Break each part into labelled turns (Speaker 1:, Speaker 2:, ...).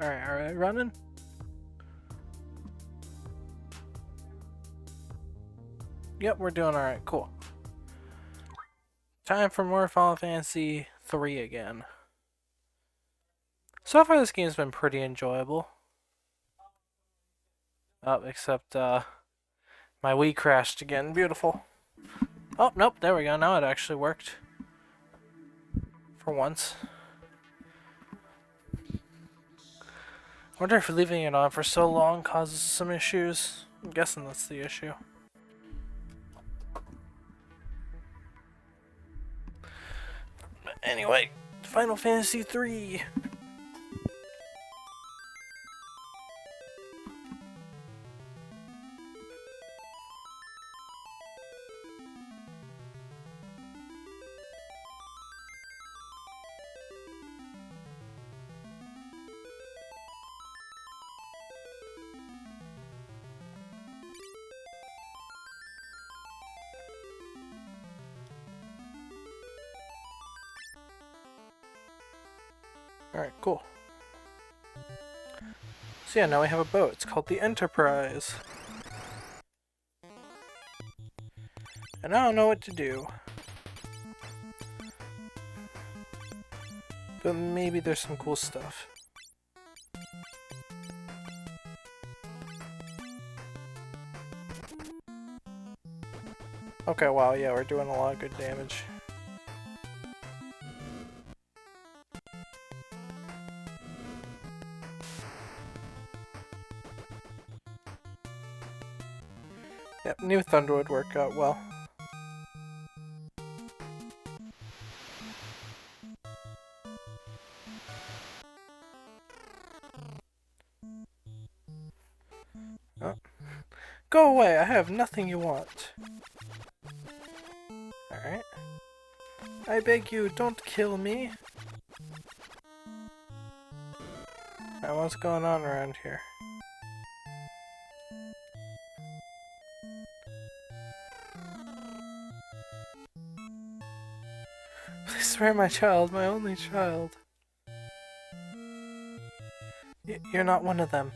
Speaker 1: Alright, running? Yep, we're doing alright, cool. Time for more Final Fantasy 3 again. So far this game's been pretty enjoyable. Oh, except my Wii crashed again. Beautiful. Oh, nope, there we go. Now it actually worked. For once. I wonder if leaving it on for so long causes some issues. I'm guessing that's the issue. But anyway, Final Fantasy 3. Alright, cool. So yeah, now we have a boat. It's called the Enterprise. And I don't know what to do. But maybe there's some cool stuff. Okay, wow, yeah, we're doing a lot of good damage. Yep, new Thunder would work out well. Oh. Go away, I have nothing you want. Alright. I beg you, don't kill me. Alright, what's going on around here? Please spare my child, my only child. You're not one of them.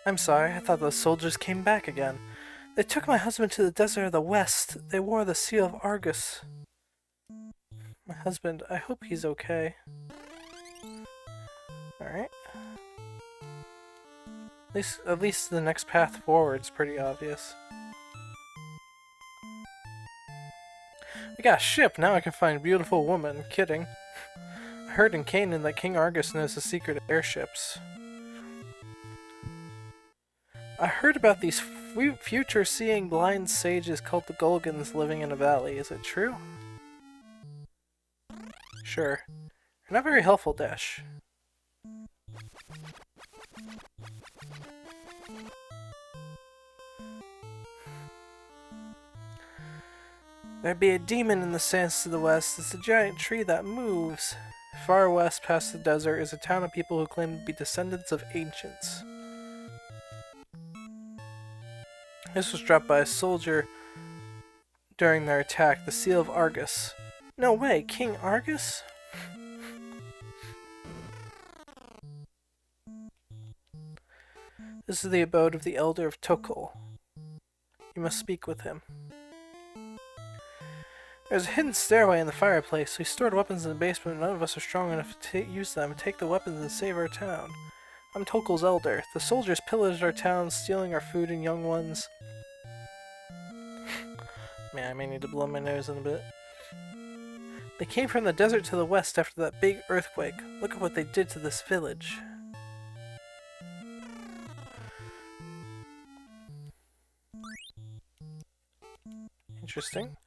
Speaker 1: I'm sorry, I thought those soldiers came back again. They took my husband to the desert of the west. They wore the seal of Argus. My husband, I hope he's okay. Alright. At least the next path forward's pretty obvious. We got a ship, now I can find a beautiful woman. Kidding. I heard in Canaan that King Argus knows the secret of airships. I heard about these future-seeing blind sages called the Golgans living in a valley. Is it true? Sure. You're not very helpful, Dash. There'd be a demon in the sands to the west. It's a giant tree that moves. Far west, past the desert, is a town of people who claim to be descendants of ancients. This was dropped by a soldier during their attack, the Seal of Argus. No way, King Argus? This is the abode of the Elder of Tokol. You must speak with him. There's a hidden stairway in the fireplace. We stored weapons in the basement, and none of us are strong enough to use them. Take the weapons and save our town. I'm Tokol's elder. The soldiers pillaged our town, stealing our food and young ones. Man, I may need to blow my nose in a bit. They came from the desert to the west after that big earthquake. Look at what they did to this village. Interesting.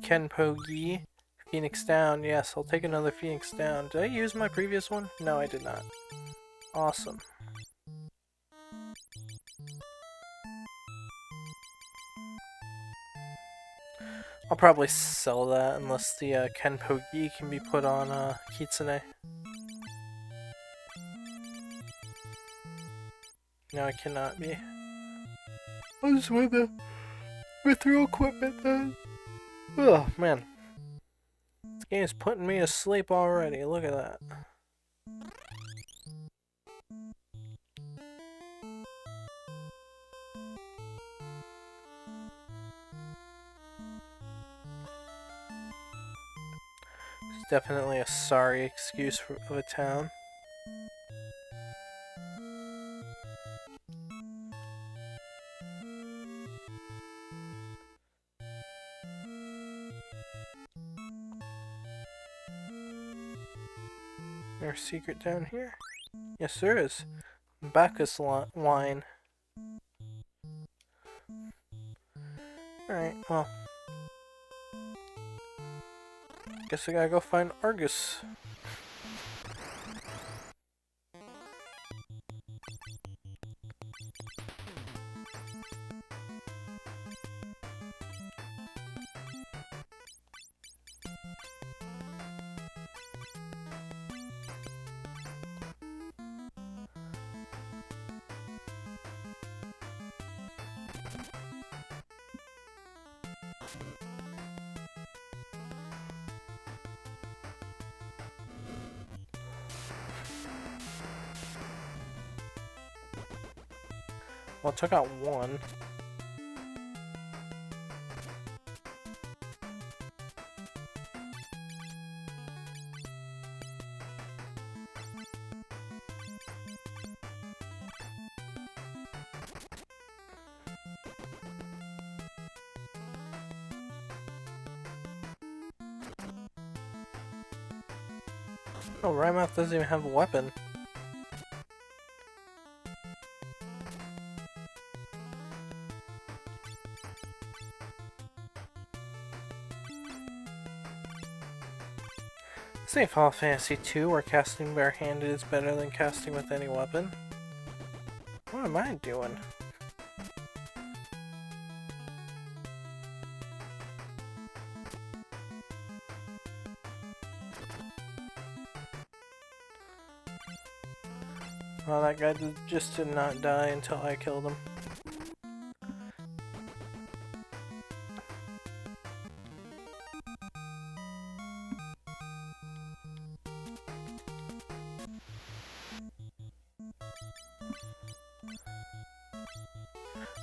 Speaker 1: Kenpo-gi. Phoenix down. Yes, I'll take another Phoenix down. Did I use my previous one? No, I did not. Awesome. I'll probably sell that unless the Kenpo-gi can be put on Kitsune. No, it cannot be. I'll just wear the mithril equipment then. Oh man. This game is putting me to sleep already. Look at that. It's definitely a sorry excuse of a town. There's a secret down here? Yes, there is. Bacchus wine. Alright, well. Guess I gotta go find Argus. Well, I took out one. Oh, Rymouth doesn't even have a weapon. Say Final Fantasy 2 where casting barehanded is better than casting with any weapon. What am I doing? Well, that guy just did not die until I killed him.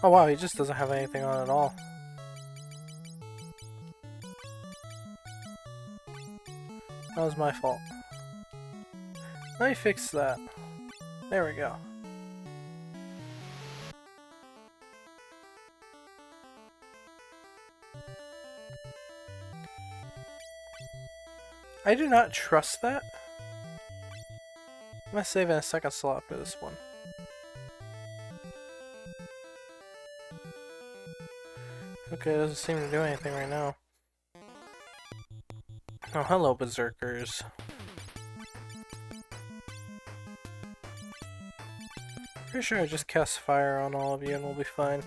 Speaker 1: Oh wow, he just doesn't have anything on at all. That was my fault. Let me fix that. There we go. I do not trust that. I'm gonna save in a second slot for this one. Okay, it doesn't seem to do anything right now. Oh, hello, berserkers. Pretty sure I just cast fire on all of you and we'll be fine.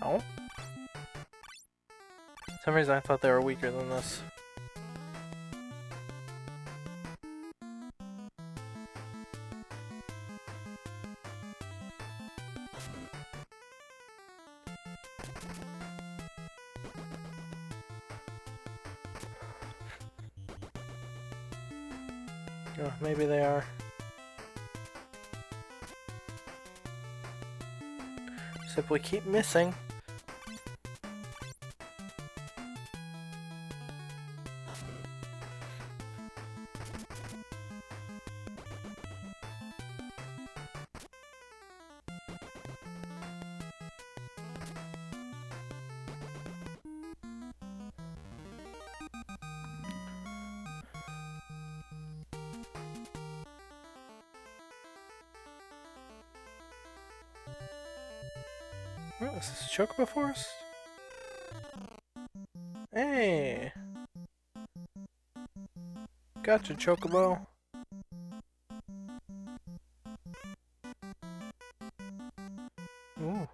Speaker 1: Oh? For some reason I thought they were weaker than this. Oh, maybe they are. Except we keep missing. Oh, is this a Chocobo Forest? Hey! Gotcha, Chocobo. Ooh.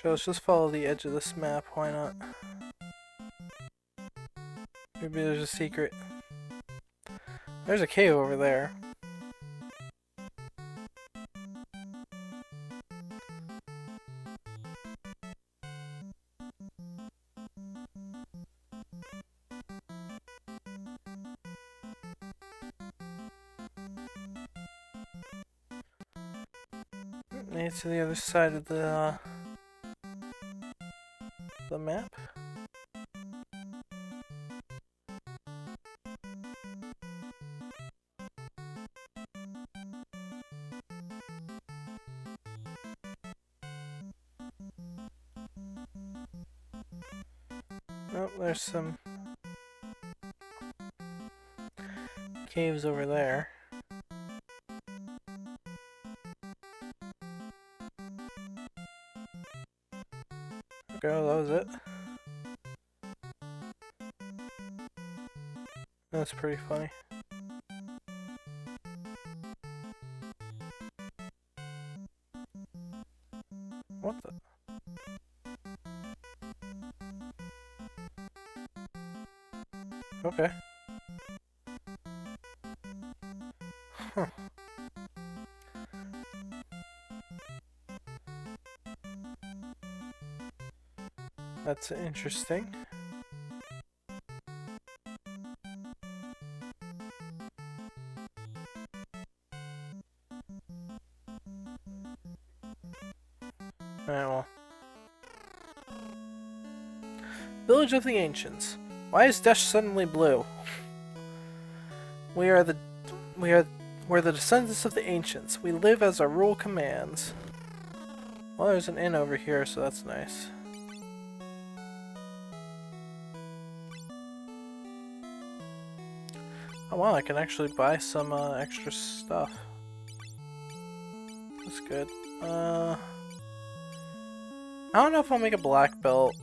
Speaker 1: Sure, let's just follow the edge of this map, why not? Maybe there's a secret. There's a cave over there. Maybe to the other side of the map. Oh, there's some caves over there. Okay, that was it. That's pretty funny. What the? Okay. Huh. That's interesting. Alright, well. Village of the Ancients. Why is Desh suddenly blue? We're the descendants of the Ancients. We live as our rule commands. Well, there's an inn over here, so that's nice. Oh wow, I can actually buy some extra stuff. That's good. I don't know if I'll make a black belt.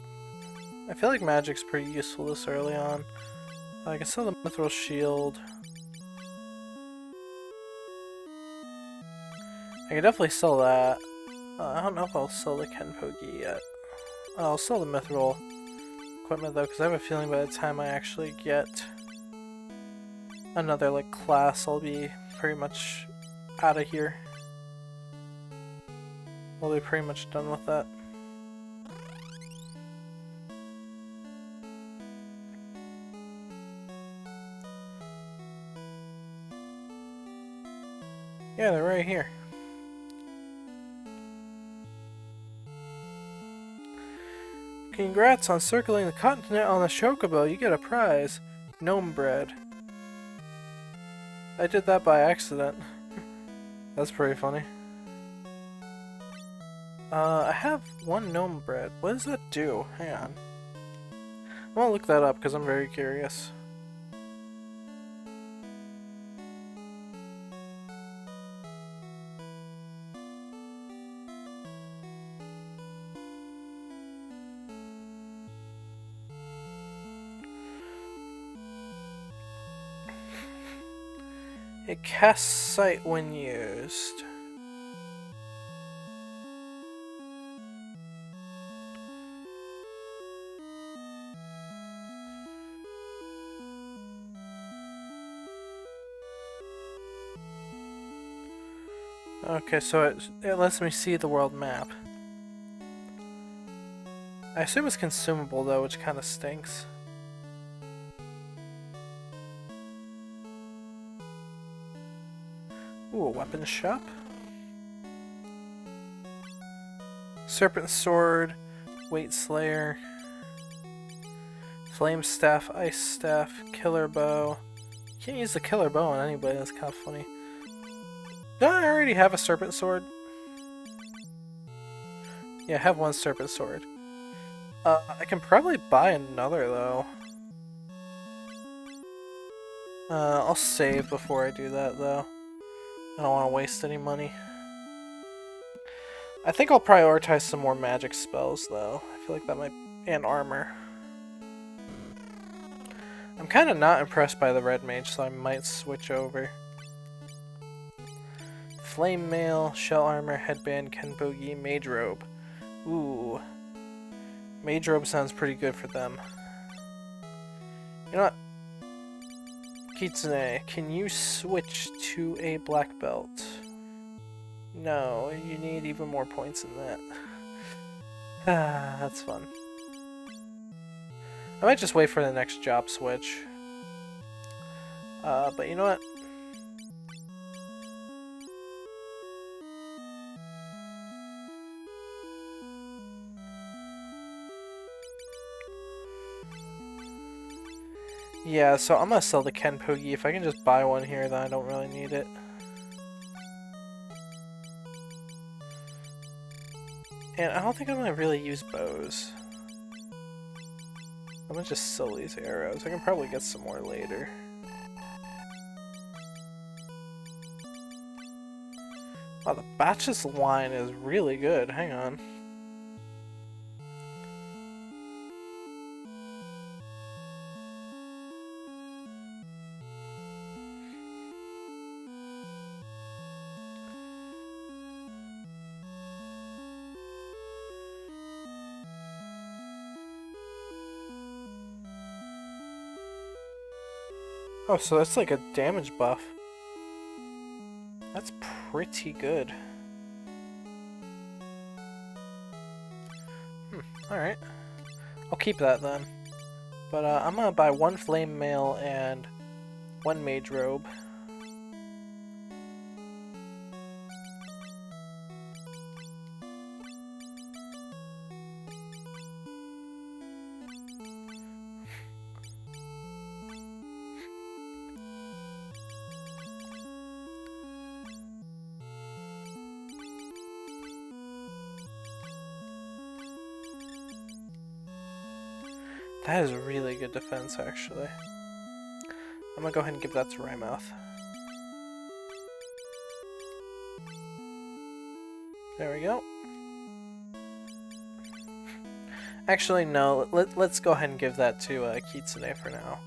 Speaker 1: I feel like magic's pretty useful this early on. I can sell the mithril shield. I can definitely sell that. I don't know if I'll sell the Kenpogi yet. I'll sell the mithril equipment though, because I have a feeling by the time I actually get another like class, I'll be pretty much out of here. We'll be pretty much done with that. Yeah, they're right here. Congrats on circling the continent on the Chocobo. You get a prize. Gnome bread. I did that by accident. That's pretty funny. I have one gnome bread. What does that do? Hang on. I'm gonna look that up because I'm very curious. It casts sight when used. Okay, so it lets me see the world map. I assume it's consumable though, which kind of stinks. Ooh, a weapon shop. Serpent sword, weight slayer, flame staff, ice staff, killer bow. Can't use the killer bow on anybody, that's kind of funny. Don't I already have a serpent sword? Yeah, I have one serpent sword. I can probably buy another though. I'll save before I do that though. I don't want to waste any money. I think I'll prioritize some more magic spells though. I feel like that might... and armor. I'm kind of not impressed by the red mage, so I might switch over. Flame mail, shell armor, headband, kenbogi, mage robe. Ooh. Mage robe sounds pretty good for them. You know what? Kitsune, can you switch to a black belt? No, you need even more points than that. Ah, that's fun. I might just wait for the next job switch. But you know what? Yeah, so I'm gonna sell the Kenpogi. If I can just buy one here, then I don't really need it. And I don't think I'm gonna really use bows. I'm gonna just sell these arrows. I can probably get some more later. Wow, the Batch's line is really good. Hang on. Oh, so that's like a damage buff. That's pretty good. Alright. I'll keep that then. But I'm gonna buy one flame mail and one mage robe. That is really good defense, actually. I'm gonna go ahead and give that to Rymouth. There we go. Actually, no. Let's go ahead and give that to Kitsune for now.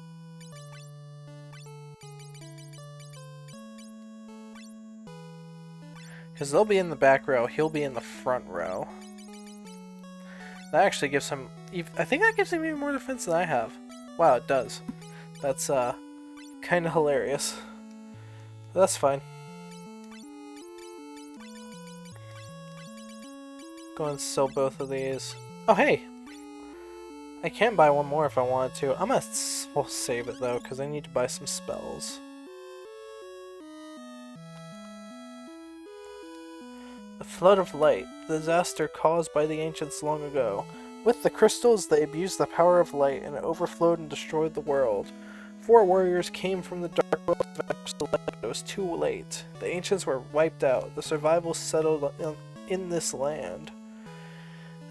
Speaker 1: Because they'll be in the back row, he'll be in the front row. That actually gives him... I think that gives him even more defense than I have. Wow, it does. That's, kind of hilarious. But that's fine. Go and sell both of these. Oh, hey! I can buy one more if I wanted to. I'm gonna we'll save it, though, because I need to buy some spells. The Flood of Light, the disaster caused by the ancients long ago. With the crystals, they abused the power of light, and it overflowed and destroyed the world. 4 warriors came from the dark world to vanquish the light, but it was too late. The ancients were wiped out. The survivors settled in this land.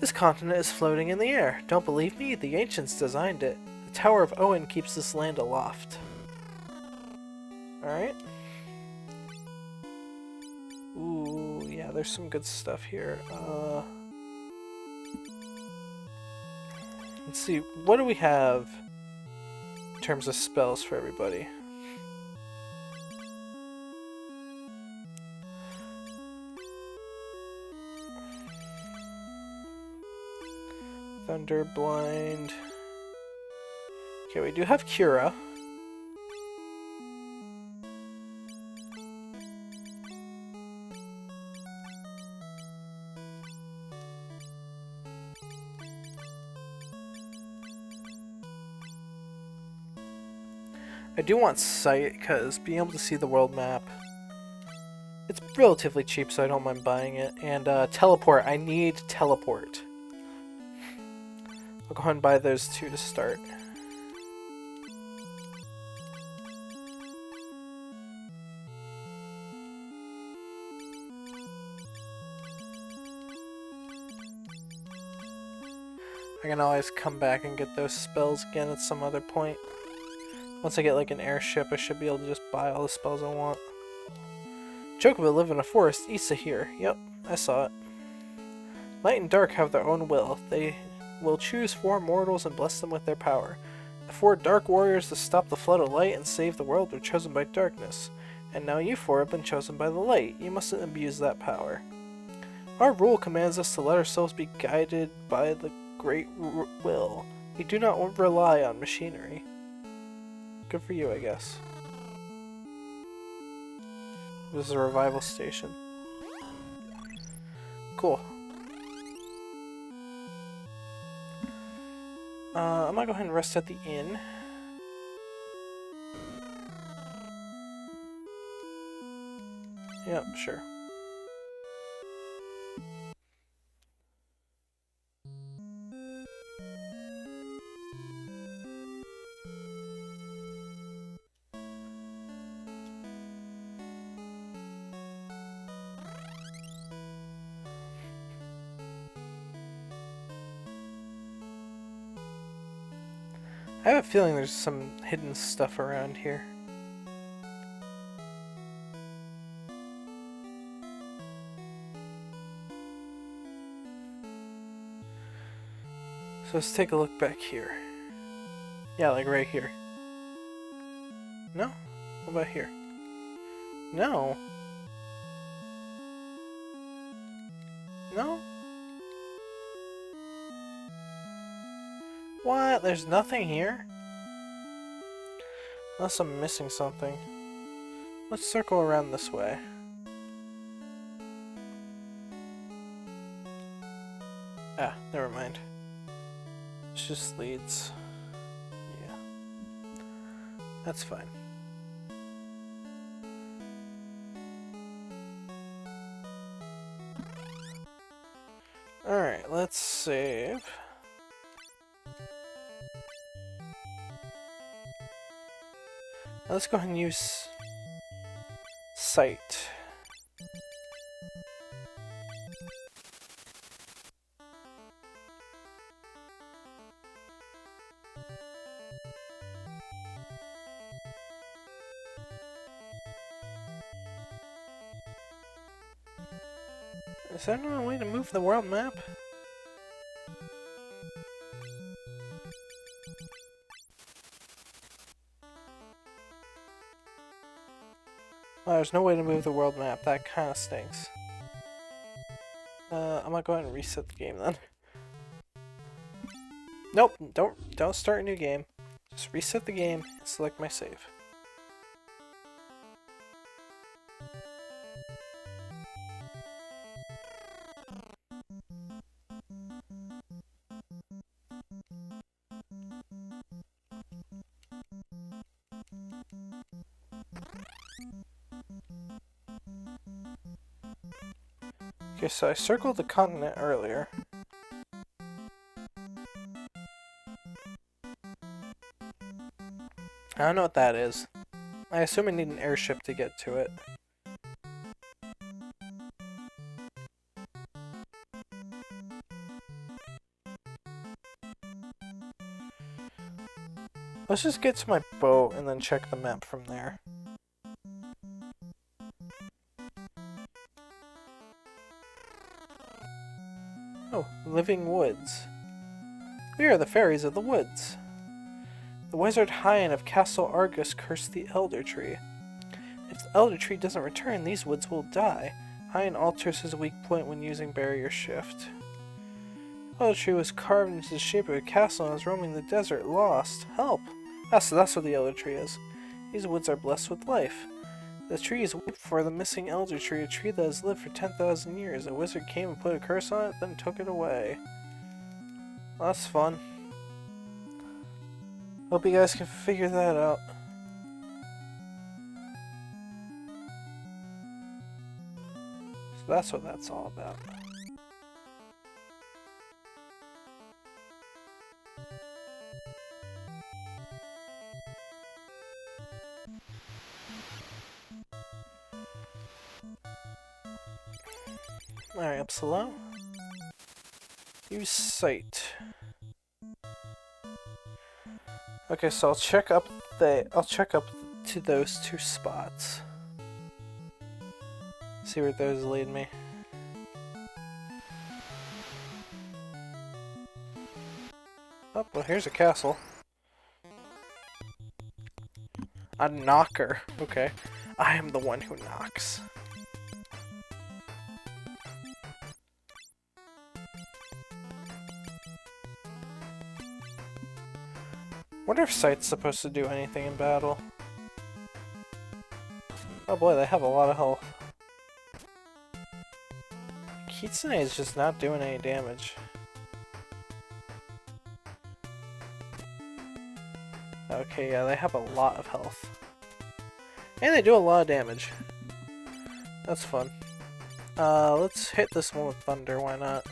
Speaker 1: This continent is floating in the air. Don't believe me? The ancients designed it. The Tower of Owen keeps this land aloft. Alright. Ooh, yeah, there's some good stuff here. Let's see, what do we have in terms of spells for everybody? Thunder, Blind. Okay, we do have Cura. I do want Sight, because being able to see the world map, it's relatively cheap, so I don't mind buying it. And Teleport, I need Teleport. I'll go ahead and buy those 2 to start. I can always come back and get those spells again at some other point. Once I get like an airship, I should be able to just buy all the spells I want. Chocobo live in a forest east of here. Yep, I saw it. Light and dark have their own will. They will choose 4 mortals and bless them with their power. The 4 dark warriors to stop the flood of light and save the world were chosen by darkness. And now you 4 have been chosen by the light. You mustn't abuse that power. Our rule commands us to let ourselves be guided by the great will. We do not rely on machinery. Good for you, I guess. This is a revival station. Cool. I'm gonna go ahead and rest at the inn. Yep, sure. I have a feeling there's some hidden stuff around here. So let's take a look back here. Yeah, like right here. No? What about here? No. No? What? There's nothing here? Unless I'm missing something. Let's circle around this way. Ah, never mind. It just leads. Yeah. That's fine. Alright, let's save. Let's go ahead and use sight. Is there no way to move the world map? Oh, there's no way to move the world map. That kind of stinks. I'm gonna go ahead and reset the game then. Nope, don't start a new game. Just reset the game and select my save. Okay, so I circled the continent earlier. I don't know what that is. I assume I need an airship to get to it. Let's just get to my boat and then check the map from there. Oh, living woods. We are the fairies of the woods. The wizard Hyan of Castle Argus cursed the Elder Tree. If the Elder Tree doesn't return, these woods will die. Hyan alters his weak point when using Barrier Shift. The Elder Tree was carved into the shape of a castle and is roaming the desert, lost. Help! So that's what the Elder Tree is. These woods are blessed with life. The tree is weep for the missing Elder Tree, a tree that has lived for 10,000 years. A wizard came and put a curse on it, then took it away. Well, that's fun. Hope you guys can figure that out. So that's what that's all about. Alright, up slow. Use sight. Okay, so I'll check up to those two spots. See where those lead me. Oh, well, here's a castle. A knocker. Okay. I am the one who knocks. Wonder if Sight's supposed to do anything in battle. Oh boy, they have a lot of health. Kitsune is just not doing any damage. Okay, yeah, they have a lot of health. And they do a lot of damage. That's fun. Let's hit this one with thunder, why not?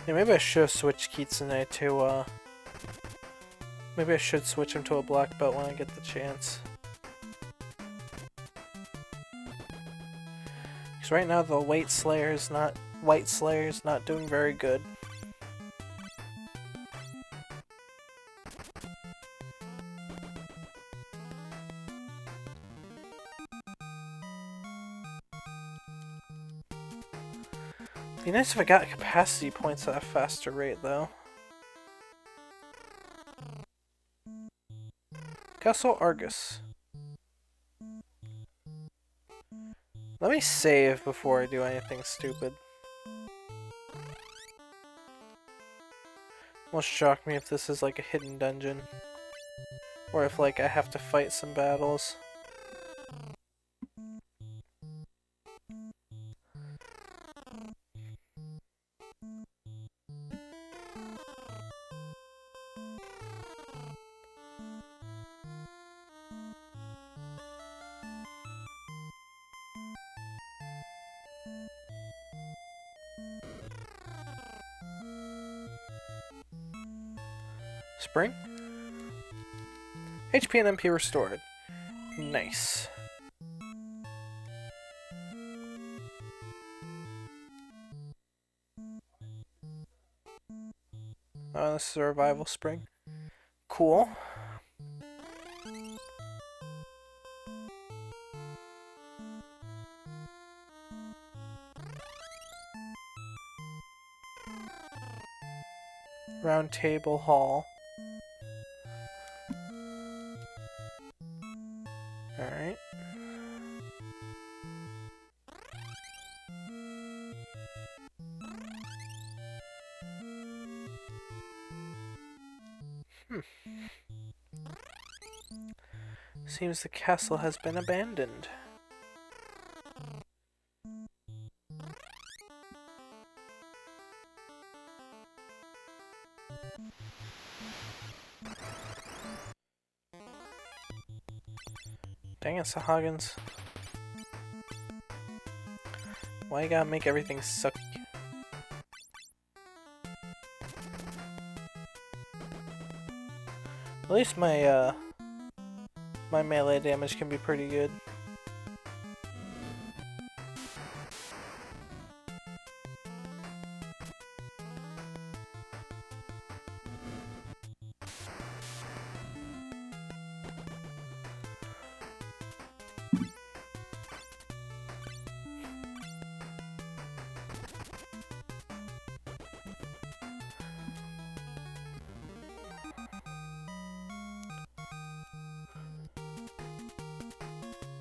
Speaker 1: Yeah, maybe I should have switched Kitsune to, maybe I should switch him to a black belt when I get the chance. Because right now the White Slayer's not doing very good. Be nice if I got capacity points at a faster rate, though. Castle Argus. Let me save before I do anything stupid. Won't shock me if this is like a hidden dungeon. Or if like I have to fight some battles. Spring? HP and MP restored. Nice. Oh, this is a revival spring. Cool. Round Table Hall. Alright. Seems the castle has been abandoned. Dang it, Sahagins. Why you gotta make everything sucky? At least my, my melee damage can be pretty good.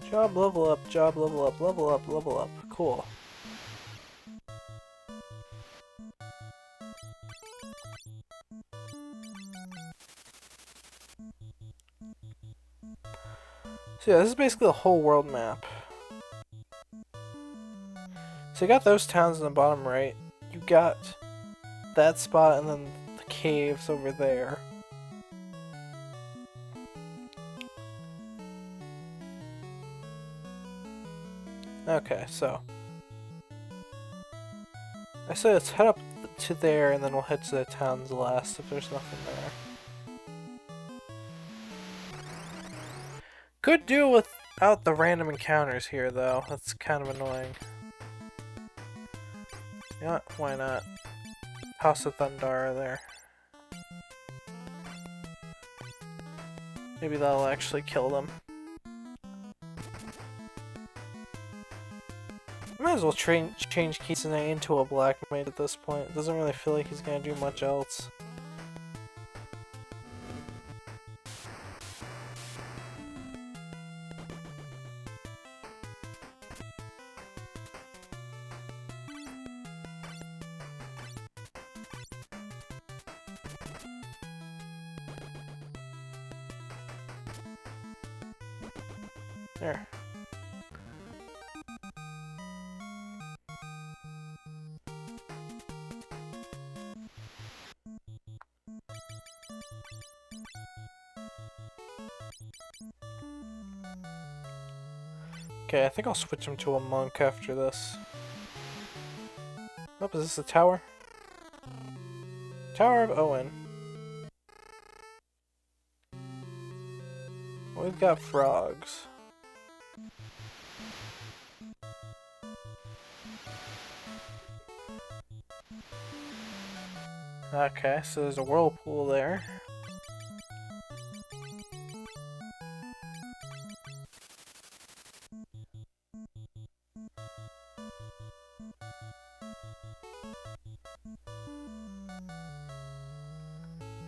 Speaker 1: Job level up, job level up, level up, level up. Cool. So yeah, this is basically the whole world map. So you got those towns in the bottom right. You got that spot and then the caves over there. Okay, so I say let's head up to there and then we'll head to the towns last if there's nothing there. Could do without the random encounters here though, that's kind of annoying. You know what? Why not? House of Thundara there. Maybe that'll actually kill them. Might as well change Kitsune into a black mage at this point. It doesn't really feel like he's gonna do much else. There. Okay, I think I'll switch him to a monk after this. Oh, is this a tower? Tower of Owen. We've got frogs. Okay, so there's a whirlpool there.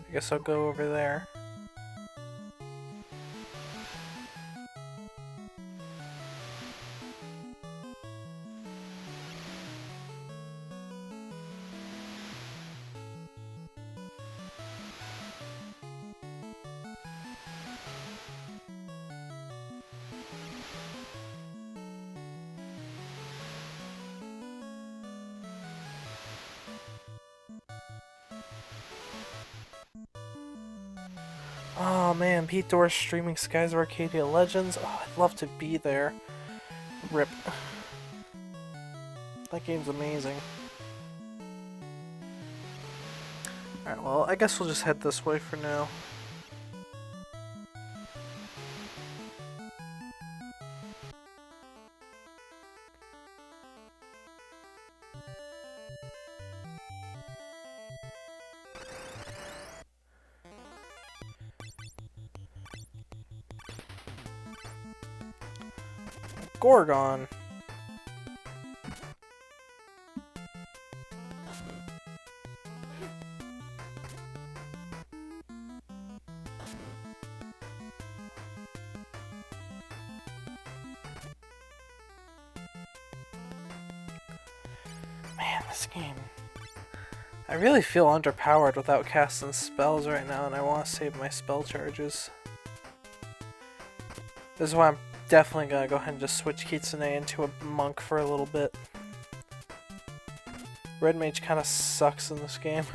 Speaker 1: I guess I'll go over there. Oh man, Pete Dorr's streaming Skies of Arcadia Legends. Oh, I'd love to be there. RIP. That game's amazing. Alright, well, I guess we'll just head this way for now. Gorgon. Man, this game. I really feel underpowered without casting spells right now, and I want to save my spell charges. This is why I'm definitely gonna go ahead and just switch Kitsune into a monk for a little bit. Red Mage kinda sucks in this game.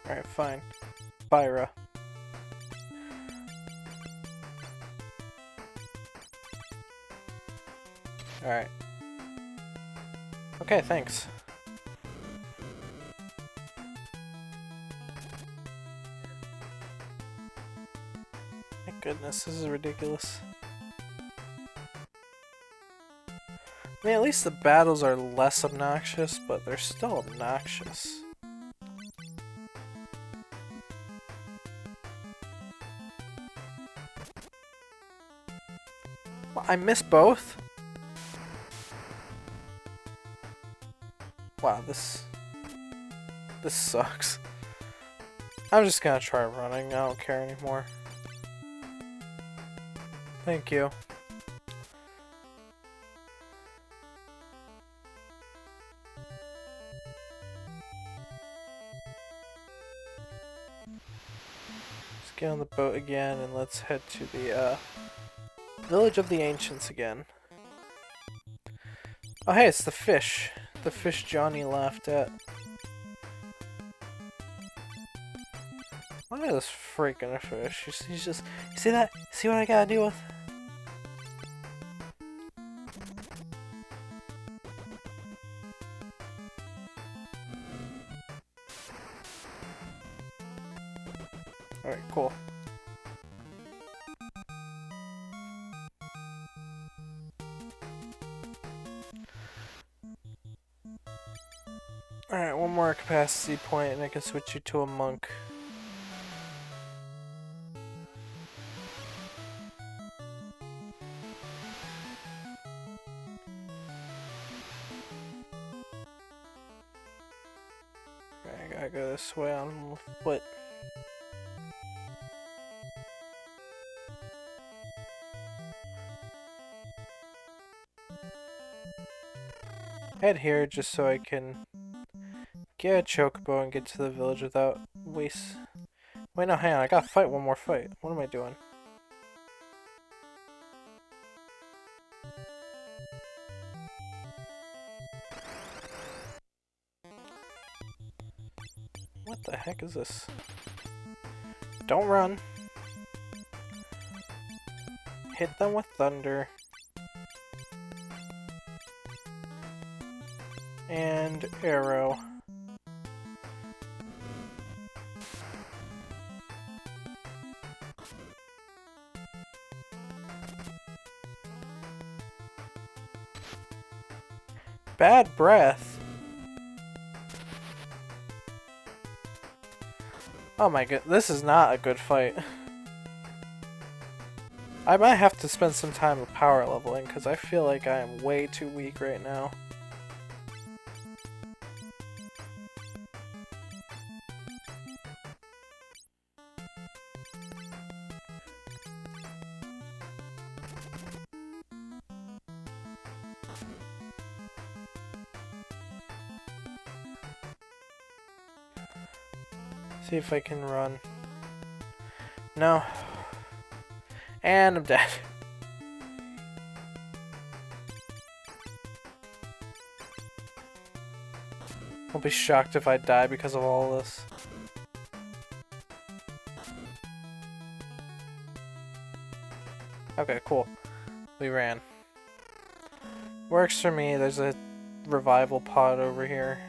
Speaker 1: Alright, fine. Byra. Alright. Okay, thanks. My goodness, this is ridiculous. I mean, at least the battles are less obnoxious, but they're still obnoxious. I missed both? Wow, this sucks. I'm just gonna try running, I don't care anymore. Thank you. Let's get on the boat again and let's head to the Village of the Ancients again. Oh hey, it's the fish. The fish Johnny laughed at. Look at this freaking fish. He's just... You see that? See what I gotta deal with? Alright, cool. Alright, one more capacity point and I can switch you to a monk. I gotta go this way on foot. Head here just so I can get a chocobo and get to the village without waste. Wait, no, hang on. I gotta fight one more fight. What am I doing? What the heck is this? Don't run. Hit them with thunder. And arrow. Bad breath. Oh my god, this is not a good fight. I might have to spend some time with power leveling because I feel like I am way too weak right now. See if I can run. No. And I'm dead. I'll be shocked if I die because of all this. Okay, cool. We ran. Works for me. There's a revival pod over here.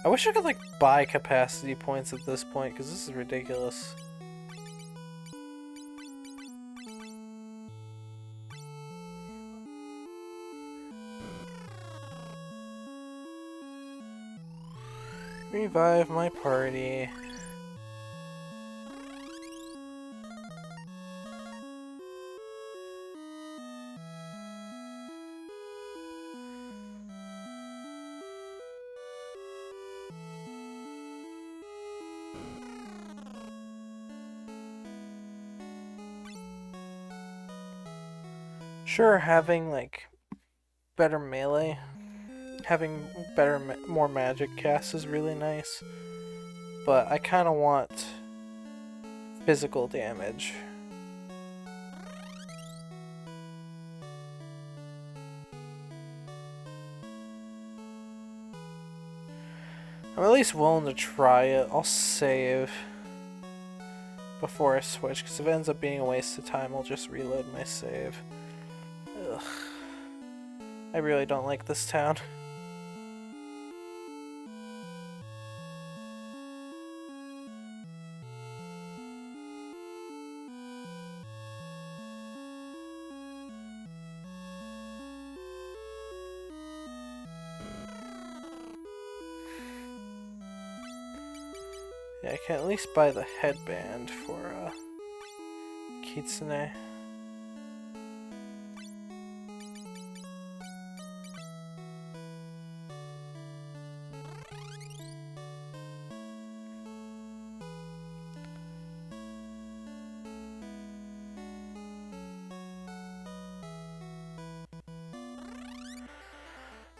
Speaker 1: I wish I could, like, buy capacity points at this point, because this is ridiculous. Revive my party. Sure, having, like, better melee, having better, more magic casts is really nice, but I kind of want physical damage. I'm at least willing to try it. I'll save before I switch, because if it ends up being a waste of time, I'll just reload my save. Ugh. I really don't like this town. Yeah, I can at least buy the headband for Kitsune.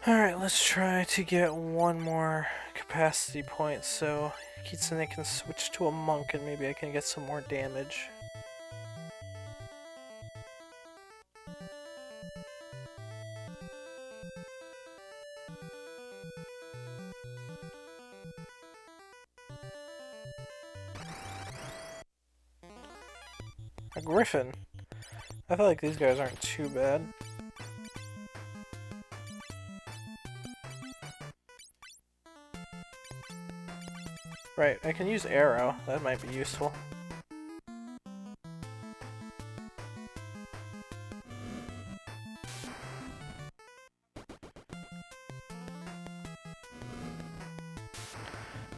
Speaker 1: Alright, let's try to get one more capacity point so Kitsune can switch to a monk and maybe I can get some more damage. A griffin. I feel like these guys aren't too bad. Right, I can use arrow. That might be useful.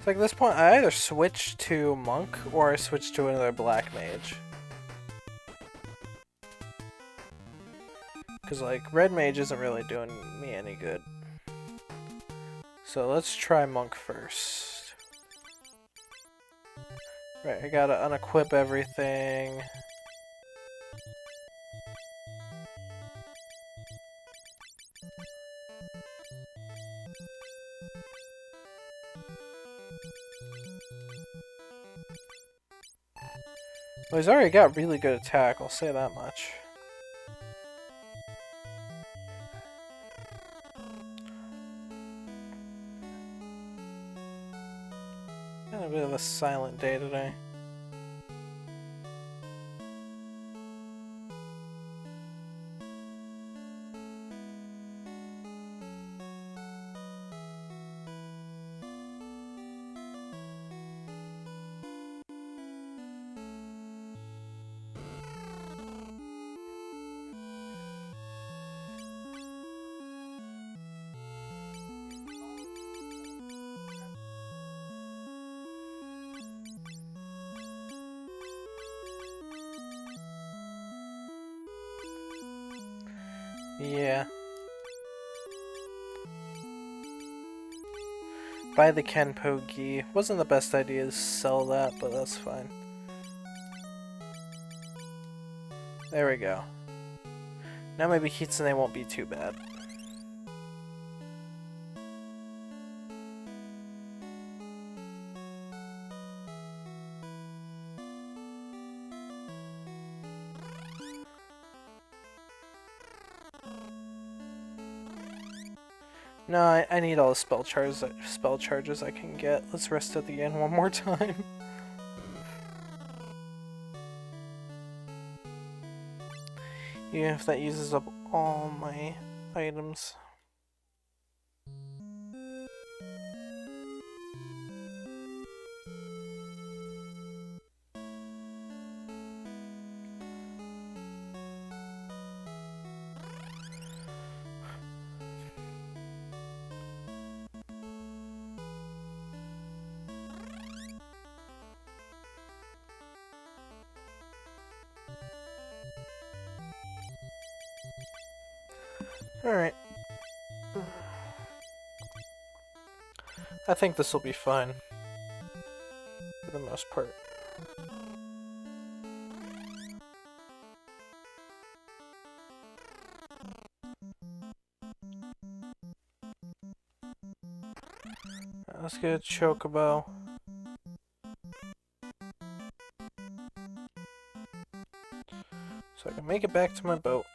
Speaker 1: So like at this point, I either switch to monk or I switch to another black mage. Because like red mage isn't really doing me any good. So let's try monk first. Right, I gotta unequip everything. Well, he's already got really good attack, I'll say that much. Got a bit of a silent day today. Yeah. Buy the Kenpo gi. Wasn't the best idea to sell that, but that's fine. There we go. Now maybe Kitsune won't be too bad. No, I need all the spell charges I can get. Let's rest at the end one more time. Even if that uses up all my items. Alright. I think this will be fine. For the most part. Let's get a chocobo. So I can make it back to my boat.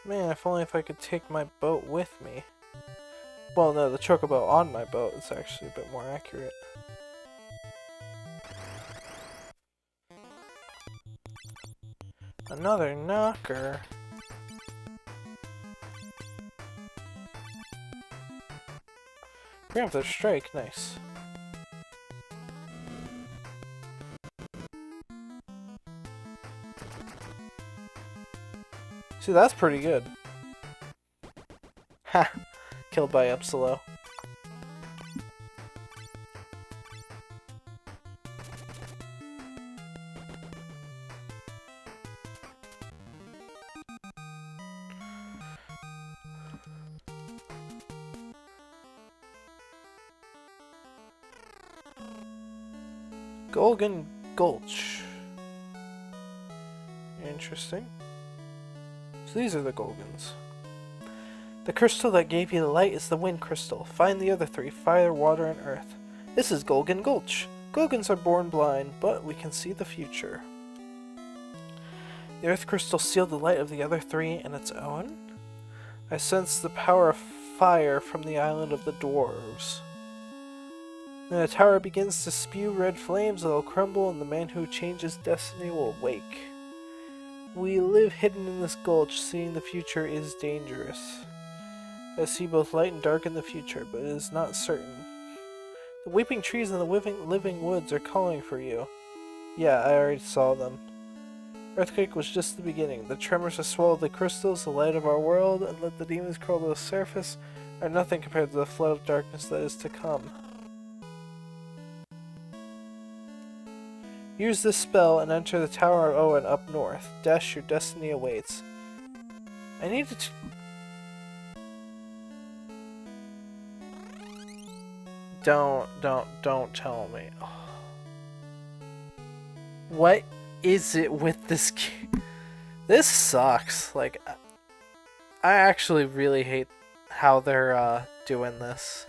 Speaker 1: Man, if only if I could take my boat with me. Well, no, the chocobo on my boat is actually a bit more accurate. Another knocker. Preemptive strike, nice. See, that's pretty good. Ha! Killed by Upsalo. Golgan Gulch. Interesting. So these are the Golgans. The crystal that gave you the light is the wind crystal. Find the other three: fire, water, and earth. This is Golgan Gulch. Golgans are born blind, but we can see the future. The earth crystal sealed the light of the other three in its own. I sense the power of fire from the island of the dwarves. When the tower begins to spew red flames, it'll crumble and the man who changes destiny will wake. We live hidden in this gulch, seeing the future is dangerous. I see both light and dark in the future, but it is not certain. The weeping trees and the living woods are calling for you. Yeah, I already saw them. Earthquake was just the beginning. The tremors have swallowed the crystals, the light of our world, and let the demons crawl to the surface are nothing compared to the flood of darkness that is to come. Use this spell and enter the Tower of Owen up north. Dash, your destiny awaits. I need to... Don't tell me. What is it with this game? This sucks. Like, I actually really hate how they're doing this.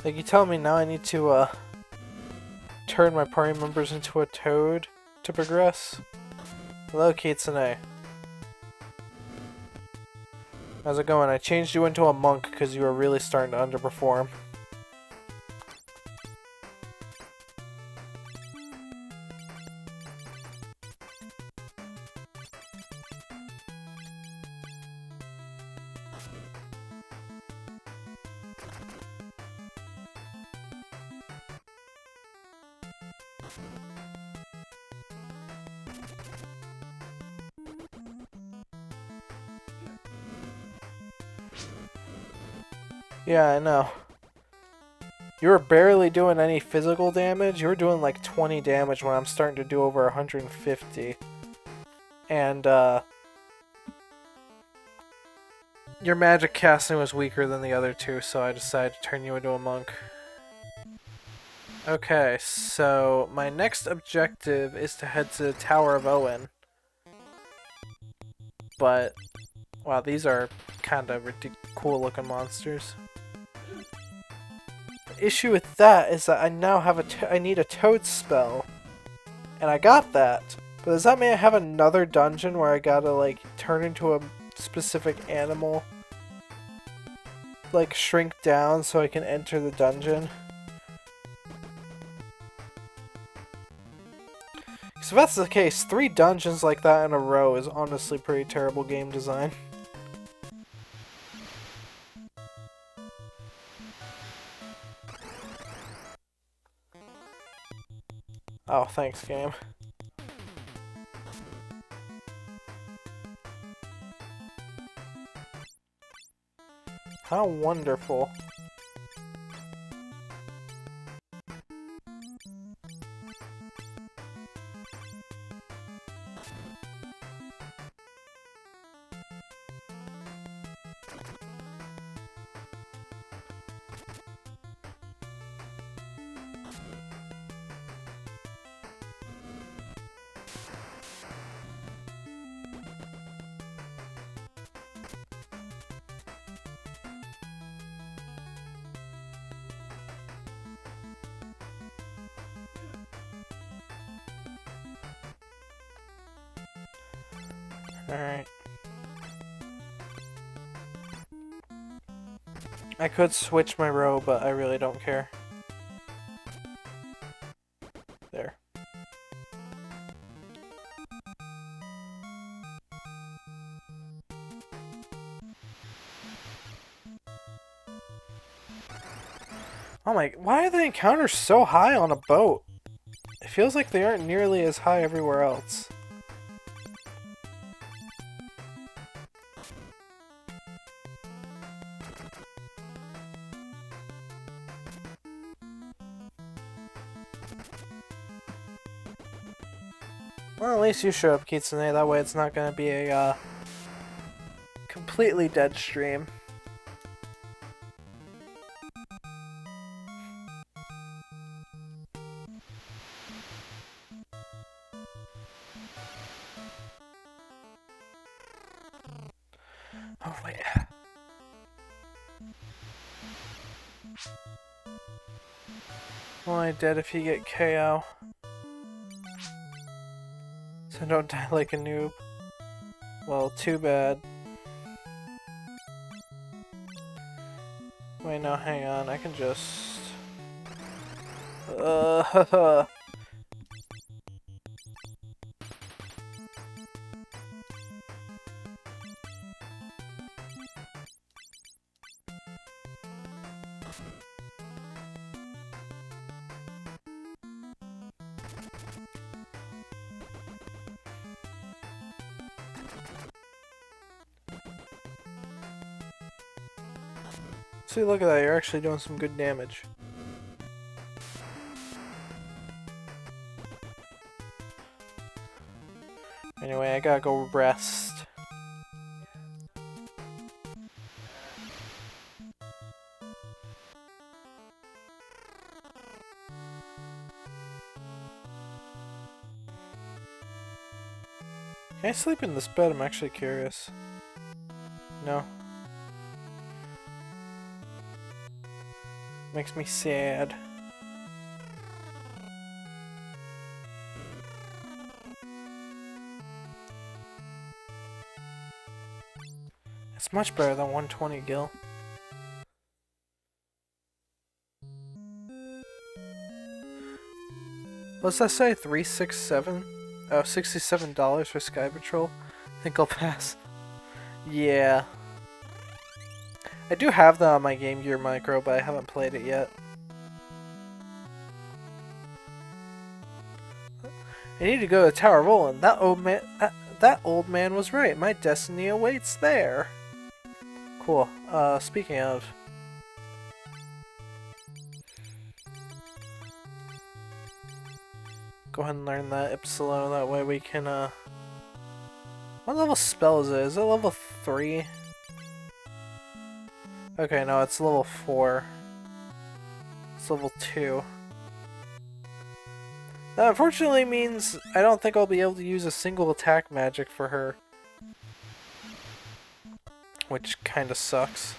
Speaker 1: Like, you tell me now I need to turn my party members into a toad to progress? Hello, Kitsune. How's it going? I changed you into a monk because you were really starting to underperform. Yeah, I know. You were barely doing any physical damage. You were doing like 20 damage when I'm starting to do over 150. And, your magic casting was weaker than the other two, so I decided to turn you into a monk. Okay, so my next objective is to head to the Tower of Owen. But, wow, these are kind of cool looking monsters. The issue with that is that I now have I need a toad spell. And I got that. But does that mean I have another dungeon where I gotta, like, turn into a specific animal? Like, shrink down so I can enter the dungeon? So if that's the case, 3 dungeons like that in a row is honestly pretty terrible game design. Oh, thanks, game. How wonderful. Alright. I could switch my row, but I really don't care. There. Oh my, why are the encounters so high on a boat? It feels like they aren't nearly as high everywhere else. Well, at least you show up, Kitsune. That way it's not going to be a completely dead stream. Oh, wait. Only dead if you get KO. So don't die like a noob. Well, too bad. Wait, no, hang on. I can just... haha. See, look at that. You're actually doing some good damage. Anyway, I gotta go rest. Can I sleep in this bed? I'm actually curious. No. Makes me sad. It's much better than 120 gil. What's that say? 367? Oh, $67 for Sky Patrol? I think I'll pass. Yeah. I do have that on my Game Gear Micro, but I haven't played it yet. I need to go to Tower Roland. That old man was right. My destiny awaits there. Cool. Speaking of... Go ahead and learn that Ipsilo, that way we can, What level spell is it? Is it level 3? Okay, no, it's level 4. It's level 2. That unfortunately means I don't think I'll be able to use a single attack magic for her. Which kinda sucks.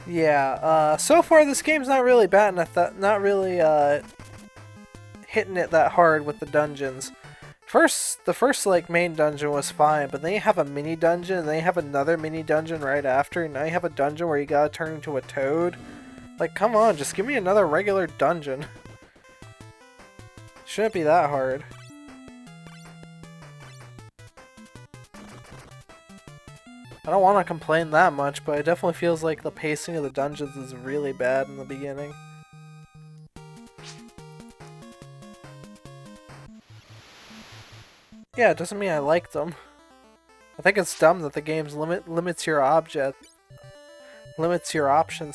Speaker 1: Yeah, so far this game's not really batting not really, hitting it that hard with the dungeons. The first, like, main dungeon was fine, but then you have a mini dungeon, and then you have another mini dungeon right after, and now you have a dungeon where you gotta turn into a toad. Like, come on, just give me another regular dungeon. Shouldn't be that hard. I don't want to complain that much, but it definitely feels like the pacing of the dungeons is really bad in the beginning. Yeah, it doesn't mean I like them. I think it's dumb that the game limits your options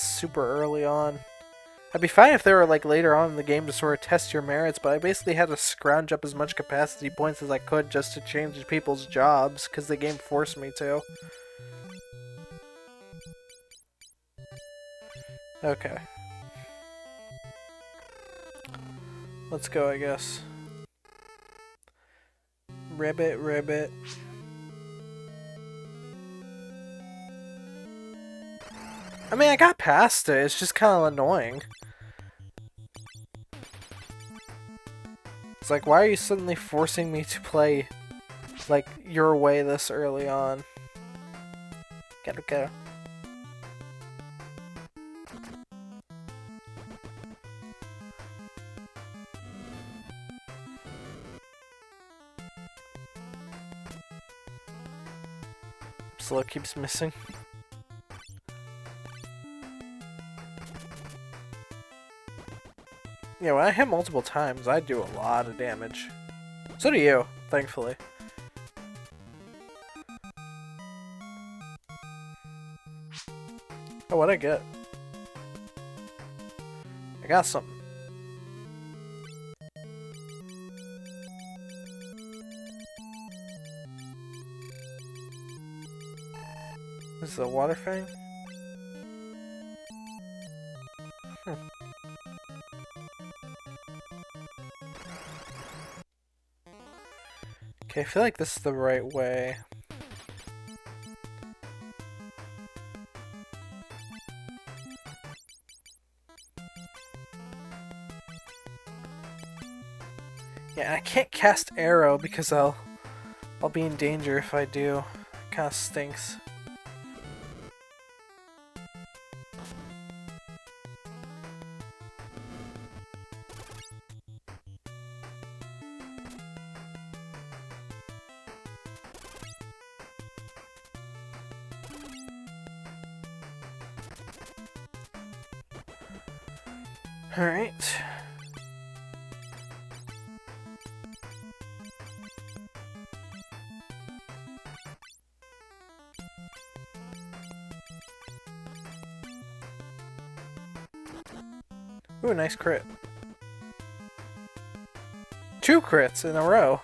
Speaker 1: super early on. I'd be fine if they were like later on in the game to sort of test your merits, but I basically had to scrounge up as much capacity points as I could just to change people's jobs, because the game forced me to. Okay. Let's go, I guess. Ribbit, ribbit. I mean, I got past it, it's just kind of annoying. It's like, why are you suddenly forcing me to play, like, your way this early on? Gotta go. Slow keeps missing. Yeah, when I hit multiple times, I do a lot of damage. So do you, thankfully. Oh, what'd I get? I got something. This is a water fang? Okay, I feel like this is the right way. Yeah, I can't cast arrow because I'll be in danger if I do. Kinda stinks. Alright. Ooh, nice crit. 2 crits in a row.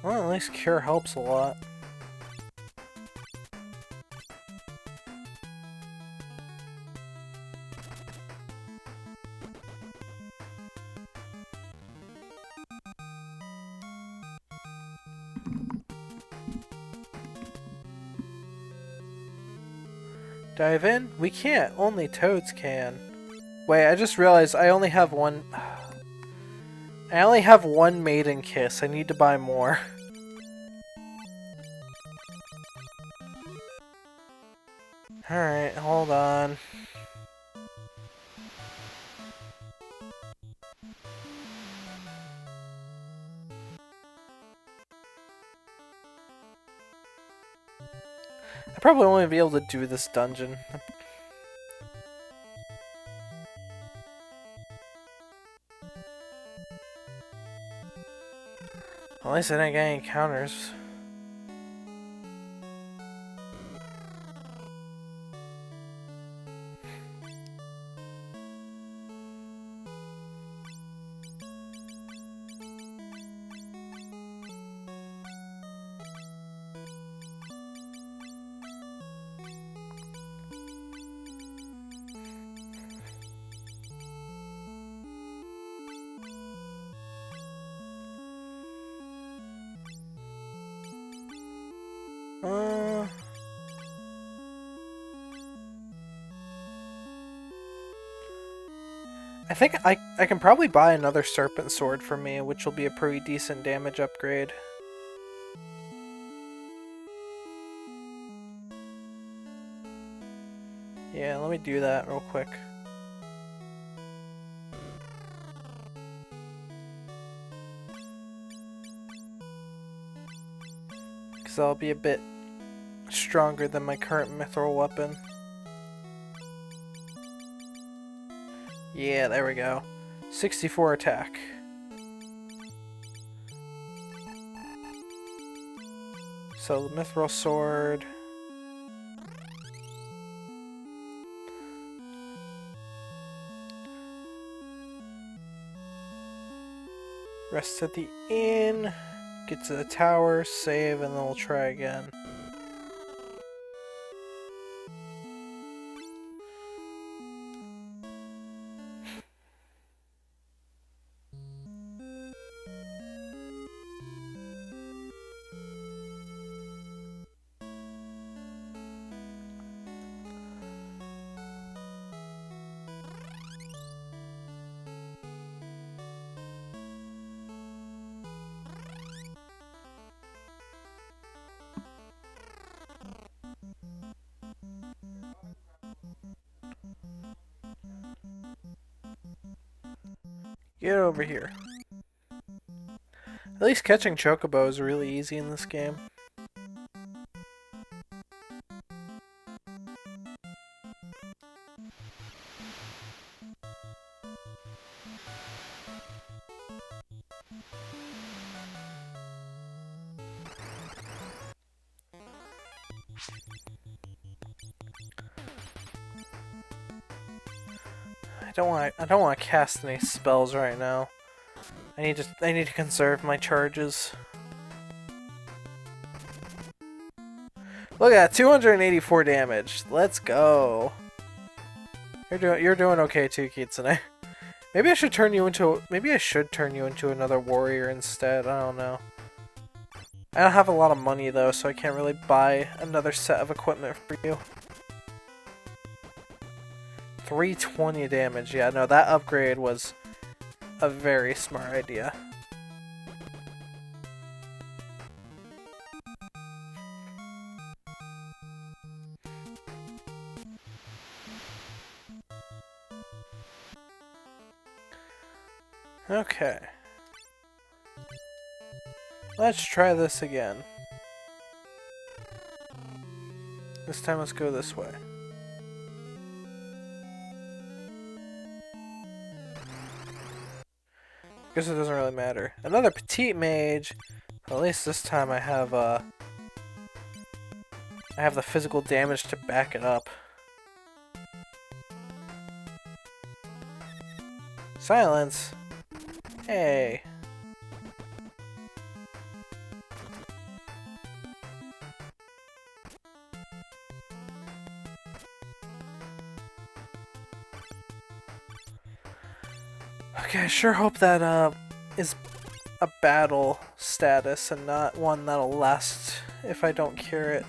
Speaker 1: Well, at least cure helps a lot. Dive in? We can't. Only toads can. Wait, I just realized I only have one... I only have one maiden kiss. I need to buy more. Alright, hold on. I probably won't be able to do this dungeon. At least I didn't get any encounters. I think I can probably buy another serpent sword for me, which will be a pretty decent damage upgrade. Yeah, let me do that real quick. Because I'll be a bit stronger than my current mithril weapon. Yeah, there we go. 64 attack. So the mithril sword. Rest at the inn. Get to the tower, save, and then we'll try again. Get over here. At least catching chocobo is really easy in this game. I don't want to cast any spells right now. I need to conserve my charges. Look at that, 284 damage. Let's go. You're doing okay too, Kitsune. Maybe I should turn you into another warrior instead. I don't know. I don't have a lot of money though, so I can't really buy another set of equipment for you. 320 damage. Yeah, no, that upgrade was a very smart idea. Okay. Let's try this again. This time let's go this way. Guess it doesn't really matter. Another petite mage. At least this time I have the physical damage to back it up. Silence. Hey. Okay, I sure hope that is a battle status and not one that'll last if I don't cure it.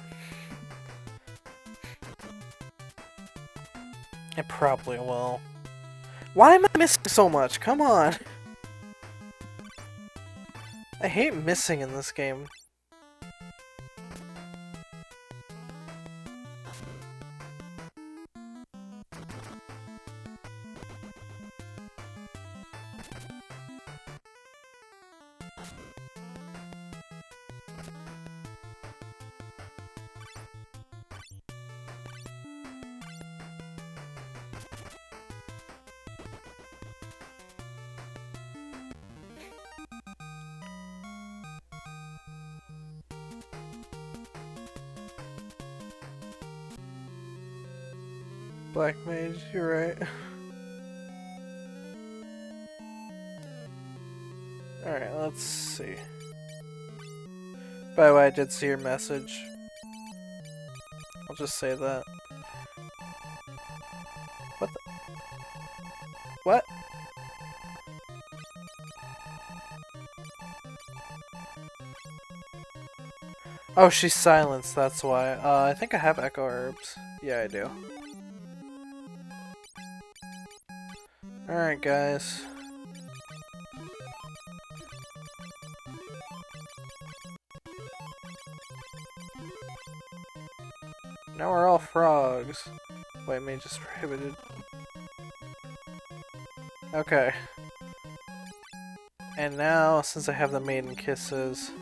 Speaker 1: It probably will. Why am I missing so much? Come on! I hate missing in this game. Black Mage, you're right. Alright, let's see. By the way, I did see your message. I'll just say that. What the? What? Oh, she's silenced, that's why. I think I have Echo Herbs. Yeah, I do. Alright, guys. Now we're all frogs. Wait, mage is prohibited. Okay. And now, since I have the maiden kisses...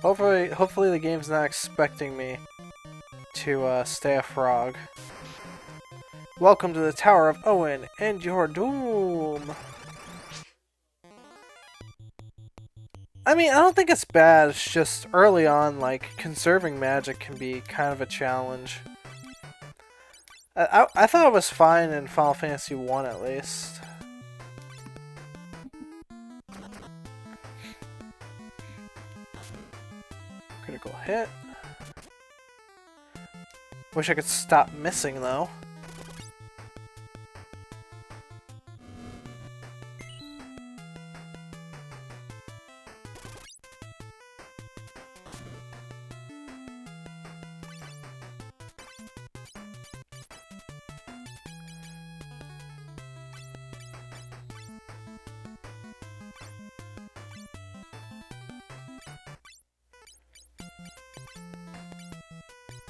Speaker 1: Hopefully the game's not expecting me to stay a frog. Welcome to the Tower of Owen and your doom! I mean, I don't think it's bad, it's just early on, like, conserving magic can be kind of a challenge. I thought it was fine in Final Fantasy 1 at least. Critical hit. Wish I could stop missing though.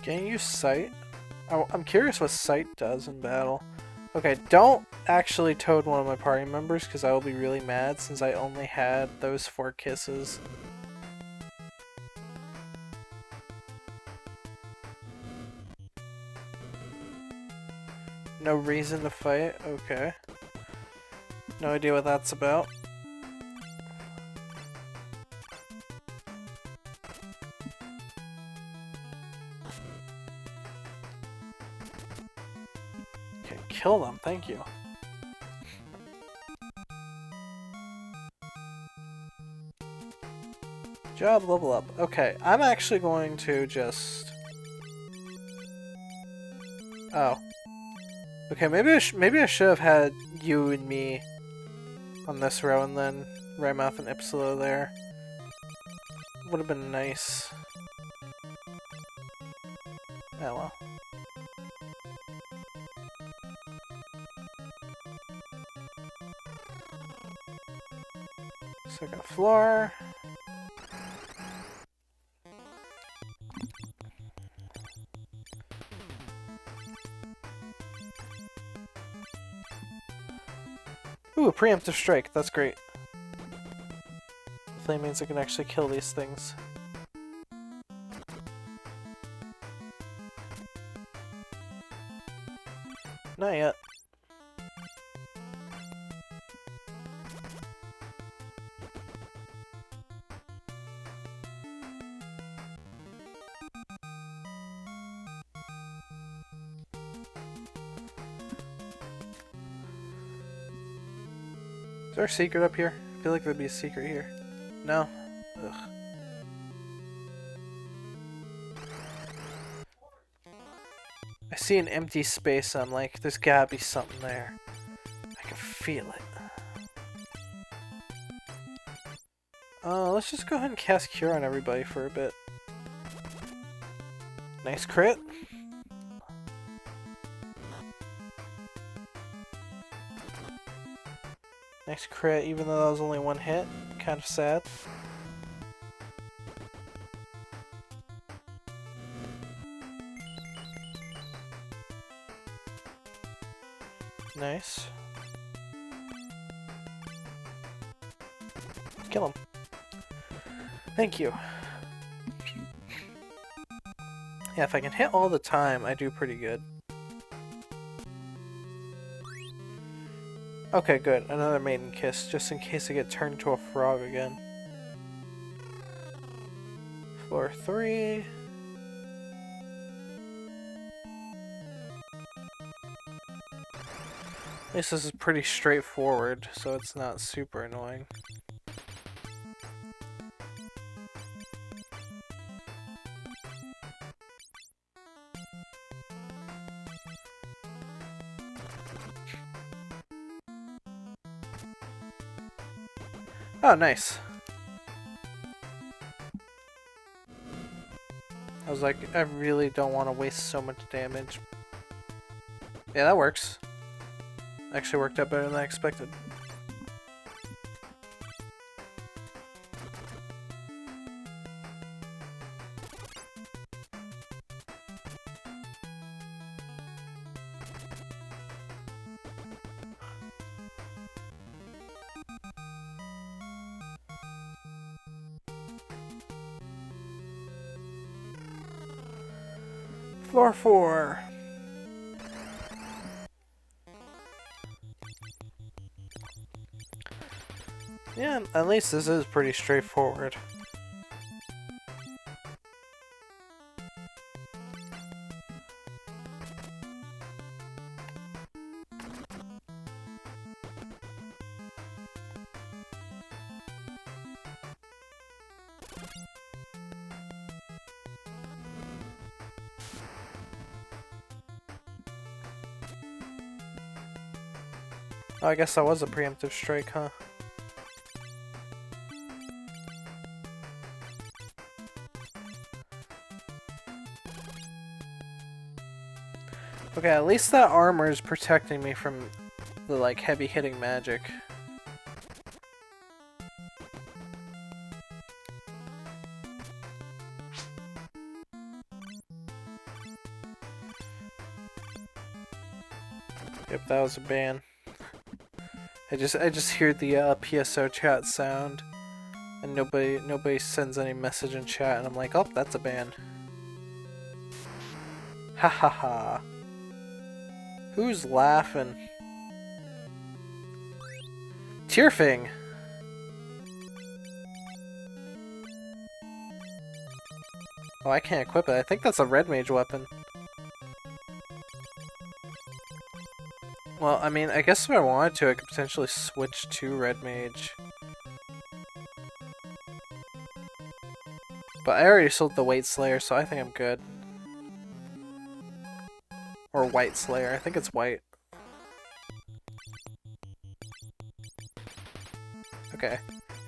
Speaker 1: Can you use sight? Oh, I'm curious what sight does in battle. Okay, don't actually toad one of my party members because I will be really mad since I only had those 4 kisses. No reason to fight? Okay. No idea what that's about. Okay, kill them, thank you. Job level up. Okay, I'm actually going to just... Oh. Okay, maybe I should have had you and me on this row and then Raymouth and Ipsilo there. Would have been nice. Oh well. Second floor. Ooh, a preemptive strike. That's great. Hopefully it means I can actually kill these things. Not yet. Is there a secret up here? I feel like there'd be a secret here. No? Ugh. I see an empty space and I'm like, there's gotta be something there. I can feel it. Let's just go ahead and cast Cure on everybody for a bit. Nice crit. Nice crit, even though that was only one hit. Kind of sad. Nice. Kill him. Thank you. Yeah, if I can hit all the time, I do pretty good. Okay, good. Another Maiden Kiss, just in case I get turned into a frog again. Floor 3. At least this is pretty straightforward, so it's not super annoying. Oh, nice. I was like, I really don't want to waste so much damage. Yeah, that works. Actually worked out better than I expected. Floor 4. Yeah, at least this is pretty straightforward. Oh, I guess that was a preemptive strike, huh? Okay, at least that armor is protecting me from the, like, heavy hitting magic. Yep, that was a ban. I just hear the PSO chat sound, and nobody sends any message in chat, and I'm like, oh, that's a ban. Ha ha ha. Who's laughing? Tearfing. Oh, I can't equip it. I think that's a red mage weapon. Well, I mean, I guess if I wanted to, I could potentially switch to Red Mage. But I already sold the White Slayer, so I think I'm good. Or White Slayer, I think it's white. Okay,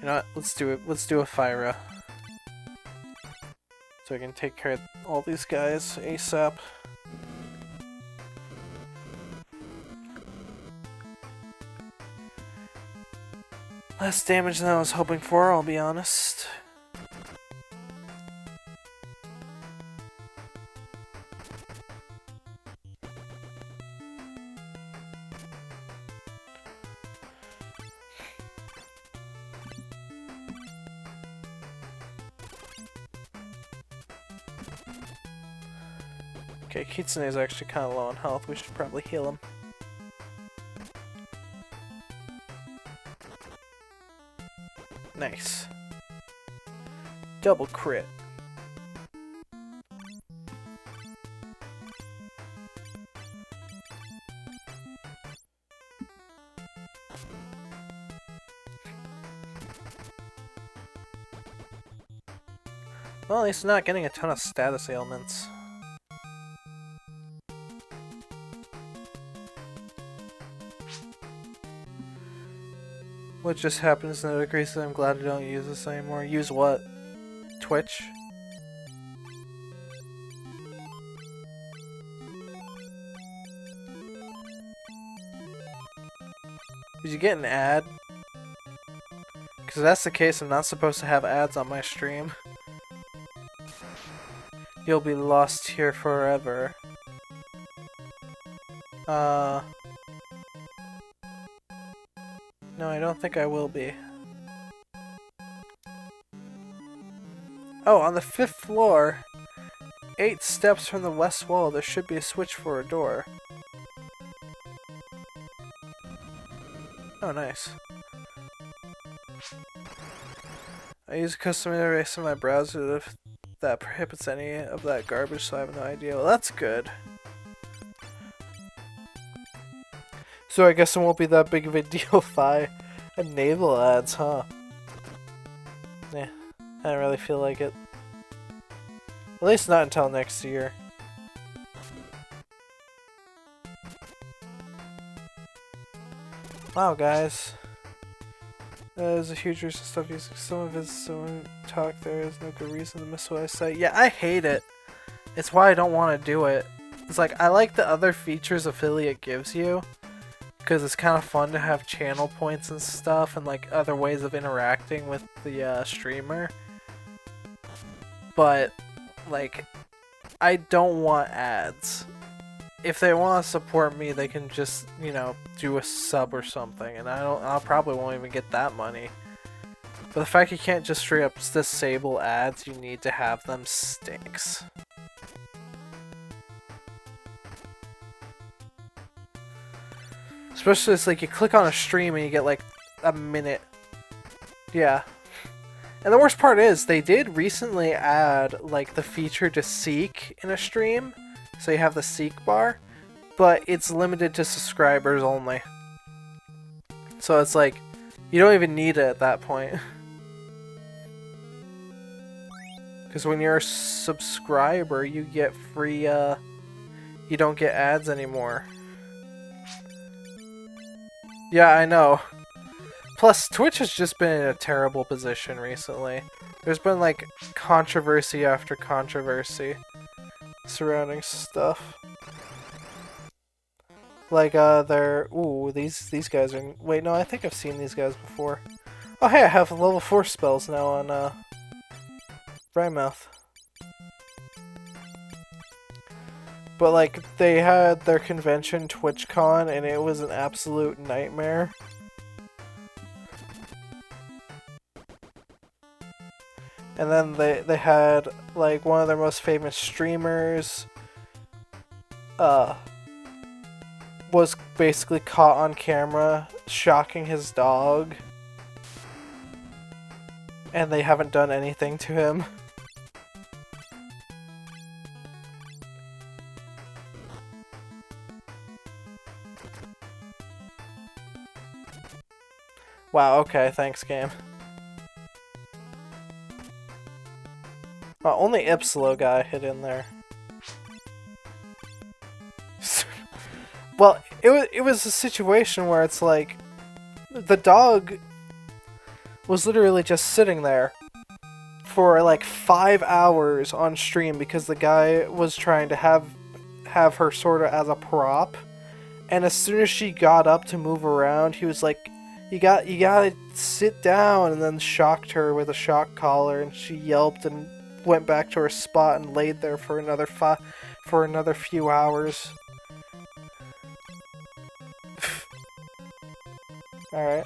Speaker 1: you know what, let's do it. Let's do a Fyra. So I can take care of all these guys ASAP. Less damage than I was hoping for, I'll be honest. Okay, Kitsune is actually kind of low on health. We should probably heal him. Nice. Double crit. Well, at least not getting a ton of status ailments. What just happens no decrease? I'm glad I don't use this anymore. Use what? Twitch? Did you get an ad? Because if that's the case, I'm not supposed to have ads on my stream. You'll be lost here forever. No, I don't think I will be. Oh, on the 5th floor, 8 steps from the west wall, there should be a switch for a door. Oh, nice. I use a custom interface in my browser that prohibits any of that garbage, so I have no idea. Well, that's good. So I guess it won't be that big of a deal if I enable ads, huh? Yeah, I don't really feel like it. At least not until next year. Wow, guys. There's a huge reason stuff using some of his someone talk. There is no good reason to miss what I say. Yeah, I hate it. It's why I don't want to do it. It's like, I like the other features affiliate gives you, because it's kind of fun to have channel points and stuff, and like other ways of interacting with the streamer. But like, I don't want ads. If they want to support me, they can just, you know, do a sub or something, and I probably won't even get that money. But the fact you can't just straight up disable ads, you need to have them, stinks. Especially it's like you click on a stream and you get like a minute. Yeah. And the worst part is, they did recently add like the feature to seek in a stream. So you have the seek bar, but it's limited to subscribers only. So it's like, you don't even need it at that point. Because when you're a subscriber, you get free, you don't get ads anymore. Yeah, I know. Plus, Twitch has just been in a terrible position recently. There's been like controversy after controversy surrounding stuff. Like, ooh, these guys are... Wait, no, I think I've seen these guys before. Oh, hey, I have level 4 spells now on, Brymouth. But, like, they had their convention, TwitchCon, and it was an absolute nightmare. And then they had, like, one of their most famous streamers, was basically caught on camera shocking his dog. And they haven't done anything to him. Wow, okay, thanks, game. Well, only Ipsilo guy hit in there. Well, it was a situation where it's like the dog was literally just sitting there for like 5 hours on stream because the guy was trying to have her sort of as a prop, and as soon as she got up to move around, he was like, you gotta sit down," and then shocked her with a shock collar, and she yelped and went back to her spot and laid there for another few hours. All right.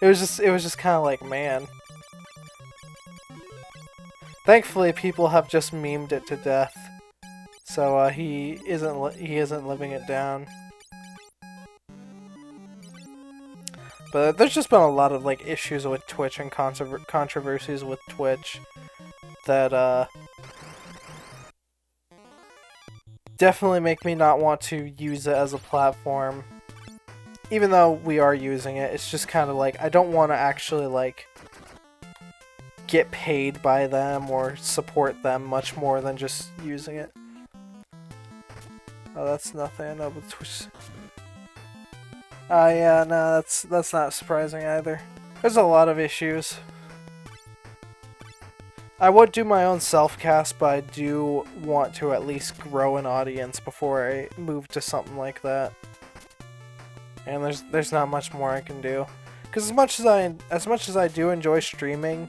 Speaker 1: It was just kind of like, man. Thankfully, people have just memed it to death, so he isn't living it down. But there's just been a lot of like issues with Twitch and controversies with Twitch that definitely make me not want to use it as a platform. Even though we are using it, it's just kind of like, I don't want to actually like get paid by them or support them much more than just using it. Oh, that's nothing. I know, but Twitch. Yeah, no, that's not surprising either. There's a lot of issues. I would do my own self-cast, but I do want to at least grow an audience before I move to something like that. And there's not much more I can do. Because as much as I do enjoy streaming,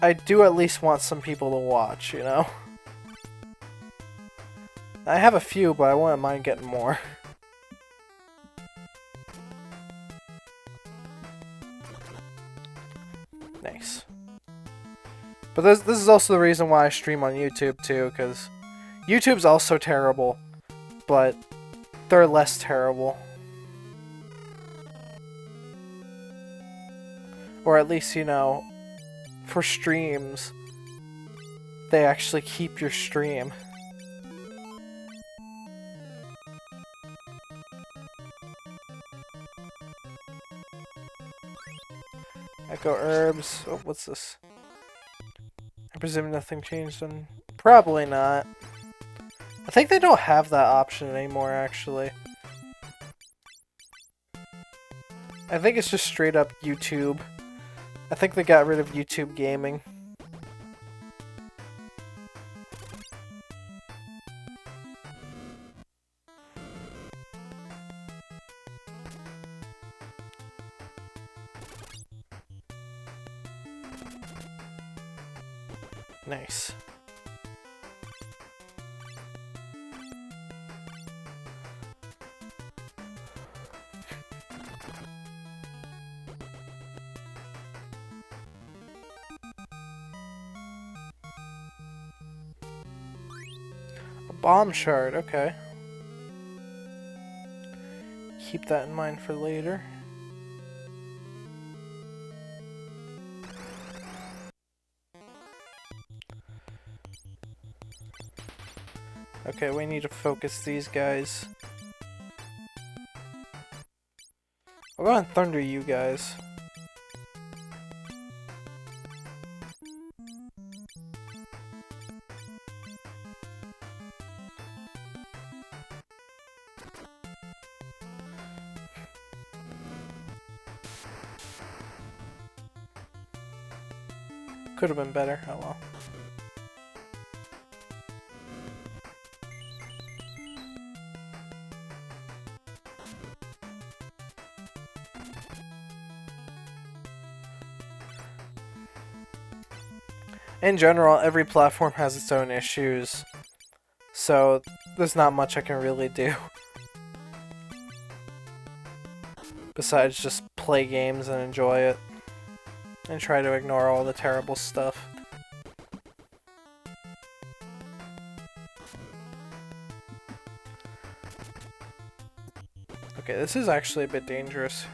Speaker 1: I do at least want some people to watch, you know? I have a few, but I wouldn't mind getting more. Nice. But this is also the reason why I stream on YouTube too, because YouTube's also terrible, but they're less terrible. Or at least, you know, for streams, they actually keep your stream. Echo herbs. Oh, what's this? I presume nothing changed on... Probably not. I think they don't have that option anymore, actually. I think it's just straight up YouTube. I think they got rid of YouTube gaming. Nice. A bomb shard, okay. Keep that in mind for later. Okay, we need to focus these guys. I'll go and thunder you guys. Could have been better, oh well. In general, every platform has its own issues, so there's not much I can really do. Besides just play games and enjoy it. And try to ignore all the terrible stuff. Okay, this is actually a bit dangerous.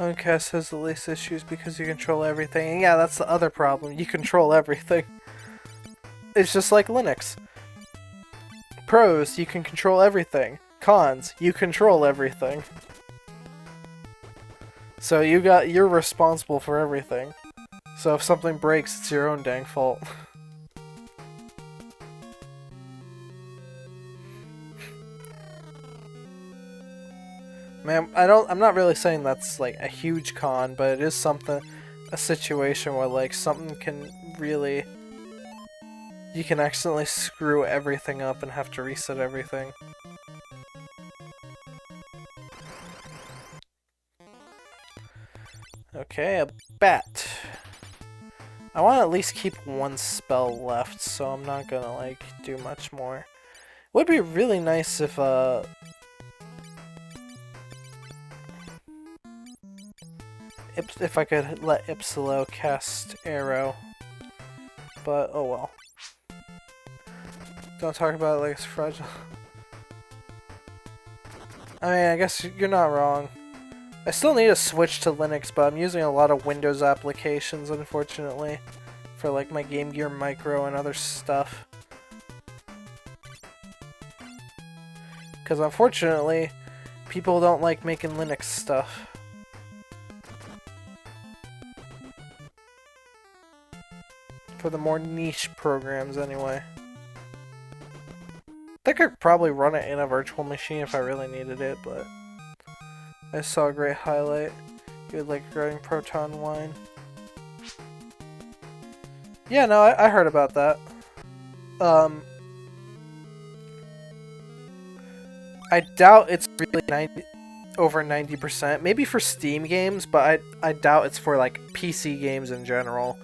Speaker 1: Homecast has the least issues because you control everything. And yeah, that's the other problem. You control everything. It's just like Linux. Pros, you can control everything. Cons, you control everything. So you're responsible for everything. So if something breaks, it's your own dang fault. Man, I'm not really saying that's like a huge con, but it is something, a situation where like something can really, you can accidentally screw everything up and have to reset everything. Okay, a bat. I want to at least keep one spell left, so I'm not gonna like do much more. It would be really nice if I could let Ipsilo cast Arrow, but oh well. Don't talk about it like it's fragile. I mean, I guess you're not wrong. I still need to switch to Linux, but I'm using a lot of Windows applications, unfortunately, for like my Game Gear Micro and other stuff. Because unfortunately, people don't like making Linux stuff. For the more niche programs, anyway. I think I could probably run it in a virtual machine if I really needed it, but I saw a great highlight. You would like growing proton wine. Yeah, no, I heard about that. I doubt it's really over 90%. Maybe for Steam games, but I doubt it's for like PC games in general.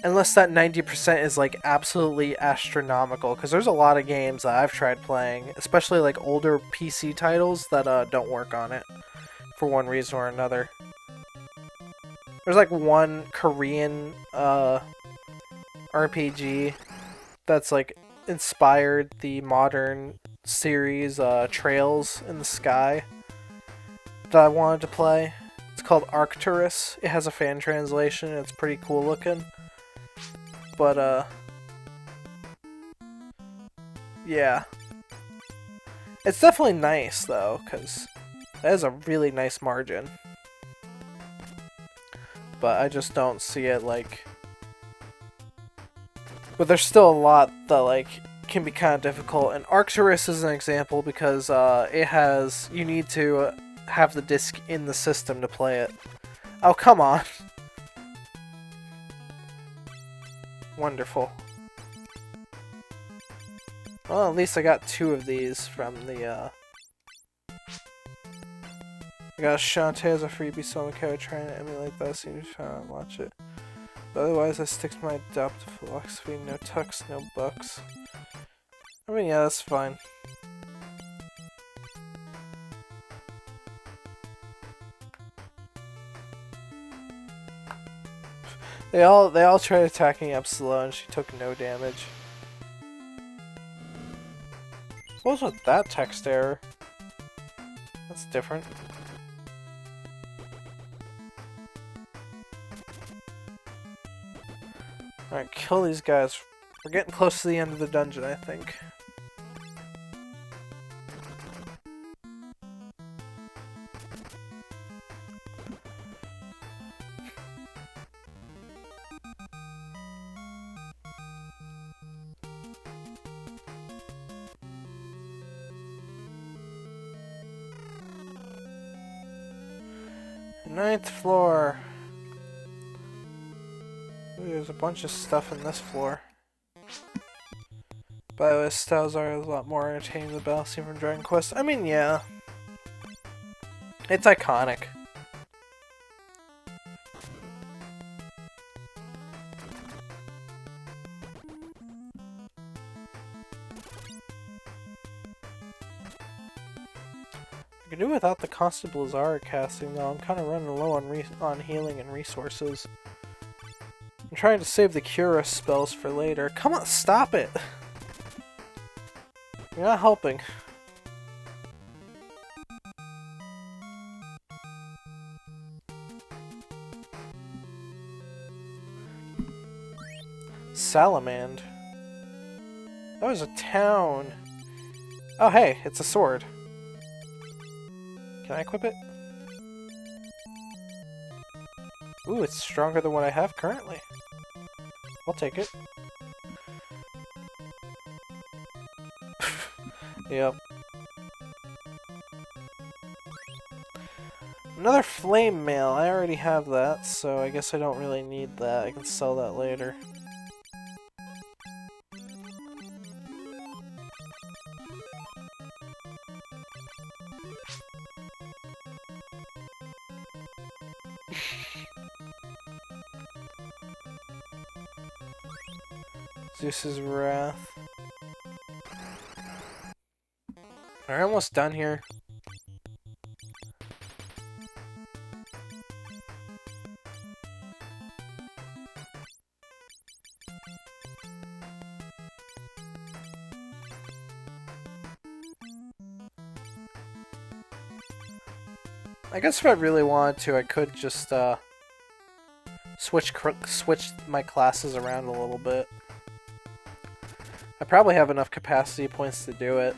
Speaker 1: Unless that 90% is like absolutely astronomical, because there's a lot of games that I've tried playing, especially like older PC titles that don't work on it for one reason or another. There's like one Korean RPG that's like inspired the modern series Trails in the Sky that I wanted to play. It's called Arcturus. It has a fan translation and it's pretty cool looking. But yeah. It's definitely nice though, because it has a really nice margin. But I just don't see it like... But there's still a lot that like can be kind of difficult, and Arcturus is an example because it has... You need to have the disc in the system to play it. Oh, come on! Wonderful. Well, at least I got 2 of these from the, I got Shantae as a freebie, so I'm okay with trying to emulate that, so you just watch it. But otherwise, I stick to my adoptive philosophy, no tucks, no bucks. I mean, yeah, that's fine. They all tried attacking Epsilon, and she took no damage. What was with that text error? That's different. Alright, kill these guys. We're getting close to the end of the dungeon, I think. Ninth floor. Ooh, there's a bunch of stuff in this floor. By the way, styles are a lot more entertaining than the battle scene from Dragon Quest. I mean, yeah. It's iconic. I could do without the constant Blizzard casting though. I'm kind of running low on healing and resources. I'm trying to save the Cura spells for later. Come on, stop it! You're not helping. Salamand. That was a town. Oh hey, it's a sword. Can I equip it? Ooh, it's stronger than what I have currently. I'll take it. Yep. Another flame mail. I already have that, so I guess I don't really need that. I can sell that later. Zeus's Wrath. We're almost done here. I guess if I really wanted to, I could just switch my classes around a little bit. I probably have enough capacity points to do it.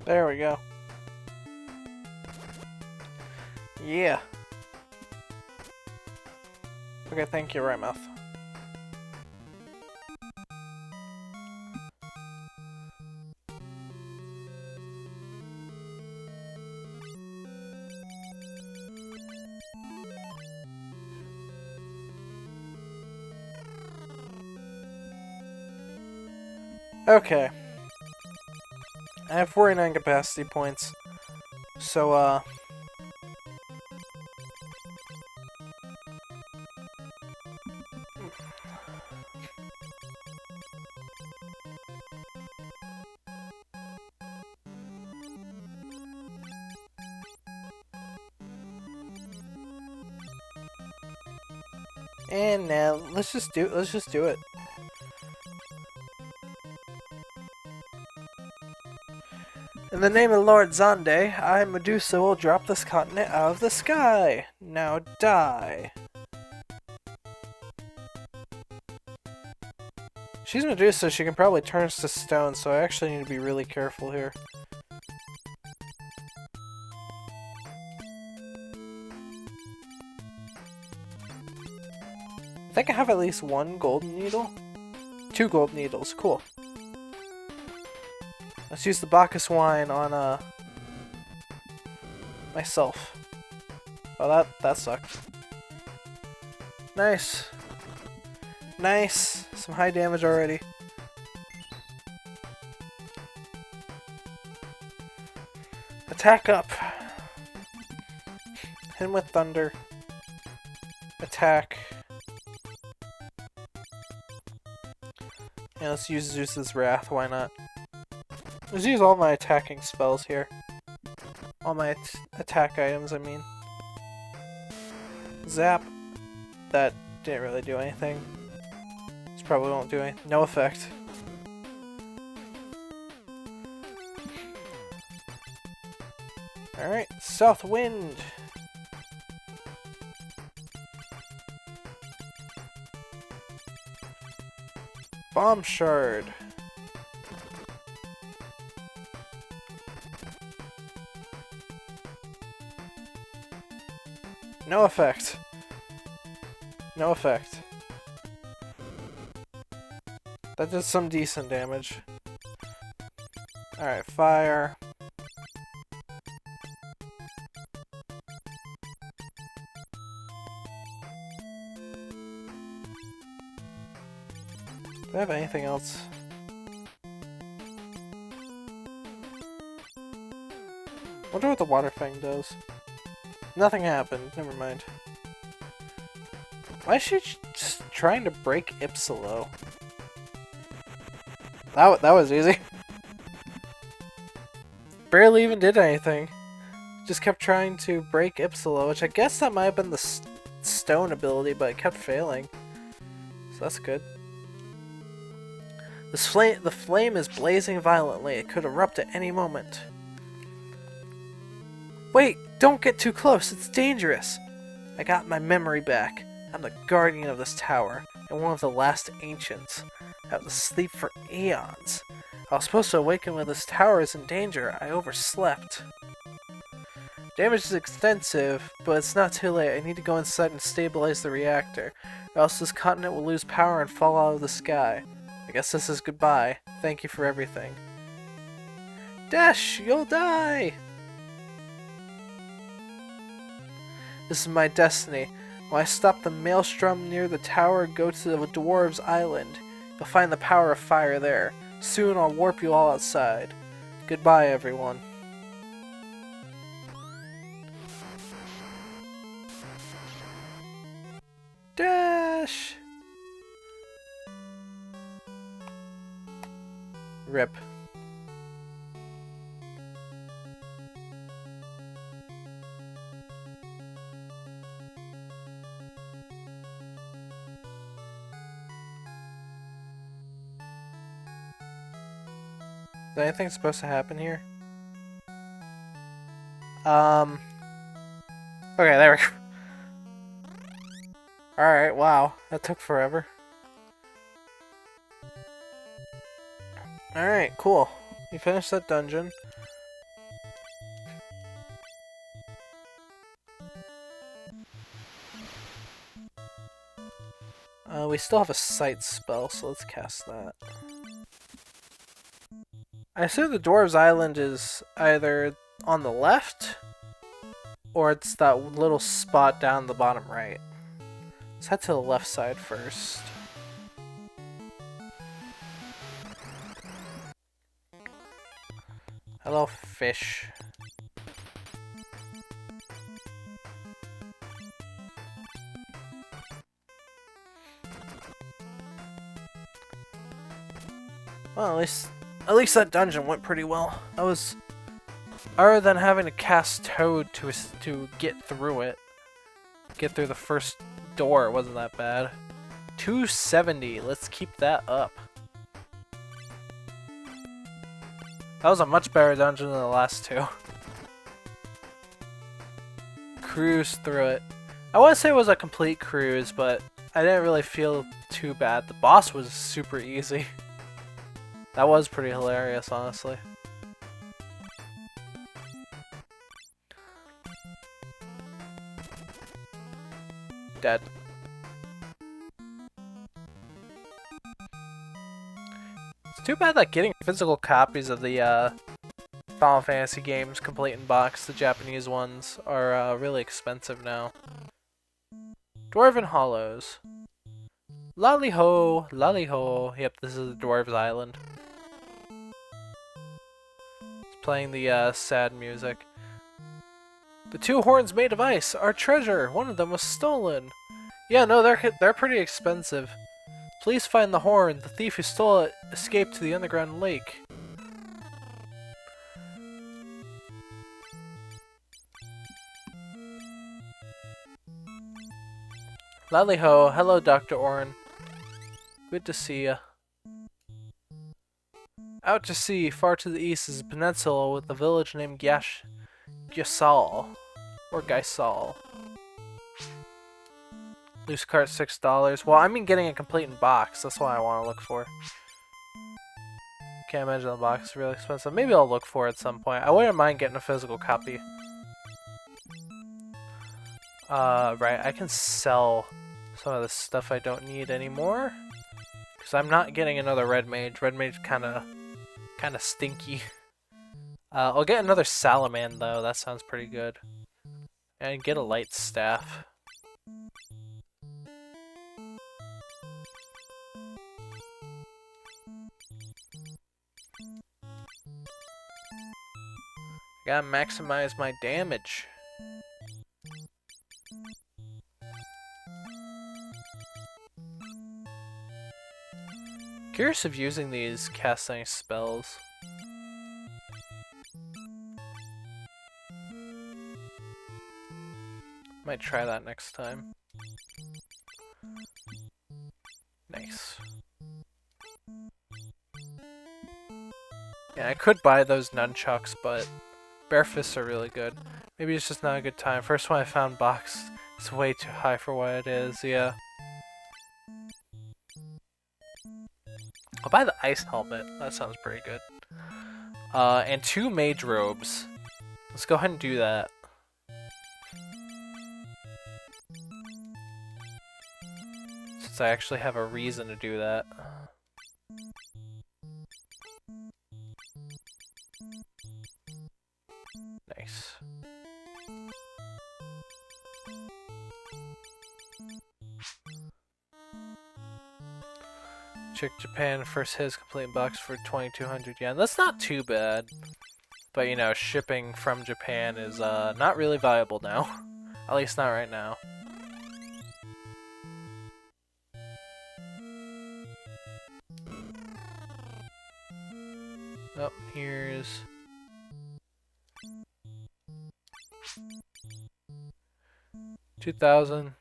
Speaker 1: There we go. Yeah. Okay, thank you, right mouth. Okay. I have 49 capacity points. So, and now let's just do it. In the name of Lord Zonde, I, Medusa, will drop this continent out of the sky. Now die. She's Medusa, she can probably turn us to stone, so I actually need to be really careful here. I think I have at least one golden needle. 2 gold needles, cool. Let's use the Bacchus wine on, myself. Oh, that sucked. Nice. Nice. Some high damage already. Attack up. Hit him with thunder. Attack. Yeah, let's use Zeus's Wrath, why not? Let's use all my attacking spells here. All my attack items, I mean. Zap. That didn't really do anything. This probably won't do anything. No effect. Alright, South Wind. Bomb Shard. No effect. No effect. That did some decent damage. Alright, fire. Do I have anything else? Wonder what the water thing does. Nothing happened. Never mind. Why is she just trying to break Ipsilo? That was easy. Barely even did anything. Just kept trying to break Ipsilo, which I guess that might have been the stone ability, but it kept failing. So that's good. The flame is blazing violently. It could erupt at any moment. Wait! Don't get too close! It's dangerous! I got my memory back. I'm the guardian of this tower, and one of the last ancients. I was asleep for eons. I was supposed to awaken when this tower is in danger. I overslept. Damage is extensive, but it's not too late. I need to go inside and stabilize the reactor, or else this continent will lose power and fall out of the sky. I guess this is goodbye. Thank you for everything. Dash! You'll die! This is my destiny. When I stop the maelstrom near the tower, go to the Dwarves' Island. You'll find the power of fire there. Soon I'll warp you all outside. Goodbye, everyone. Dash! Rip. Is anything supposed to happen here? Okay, there we go. Alright, wow. That took forever. Alright, cool. We finished that dungeon. We still have a sight spell, so let's cast that. I assume the Dwarves' Island is either on the left, or it's that little spot down the bottom right. Let's head to the left side first. Hello, fish. Well, at least that dungeon went pretty well. That was, other than having to cast Toad to get through it, get through the first door, it wasn't that bad. 270. Let's keep that up. That was a much better dungeon than the last two. Cruise through it. I wouldn't say it was a complete cruise, but I didn't really feel too bad. The boss was super easy. That was pretty hilarious, honestly. Dead. It's too bad that getting physical copies of the Final Fantasy games complete in box, the Japanese ones, are really expensive now. Dwarven Hollows. Lolly ho, lolly ho. Yep, this is the Dwarves' Island. It's playing the sad music. The two horns made of ice, our treasure. One of them was stolen. Yeah, no, they're pretty expensive. Please find the horn. The thief who stole it escaped to the underground lake. Lally ho, hello, Dr. Orin. Good to see ya. Out to sea, far to the east, is a peninsula with a village named Gysal. Or Gysal. Loose cart $6. Well, I mean getting a complete in box. That's what I want to look for. Can't imagine the box is really expensive. Maybe I'll look for it at some point. I wouldn't mind getting a physical copy. Right, I can sell some of the stuff I don't need anymore. Because I'm not getting another Red Mage. Red Mage kinda stinky. I'll get another Salaman though, that sounds pretty good. And get a light staff. Gotta maximize my damage. Curious of using these casting spells. Might try that next time. Nice. Yeah, I could buy those nunchucks, but bare fists are really good. Maybe it's just not a good time. First one I found boxed is way too high for what it is, yeah. I'll buy the ice helmet. That sounds pretty good. And 2 mage robes. Let's go ahead and do that. Since I actually have a reason to do that. Nice. Check Japan, first hit is complete box for 2,200 yen. That's not too bad. But you know, shipping from Japan is not really viable now. At least not right now. Oh, here's... $2,000.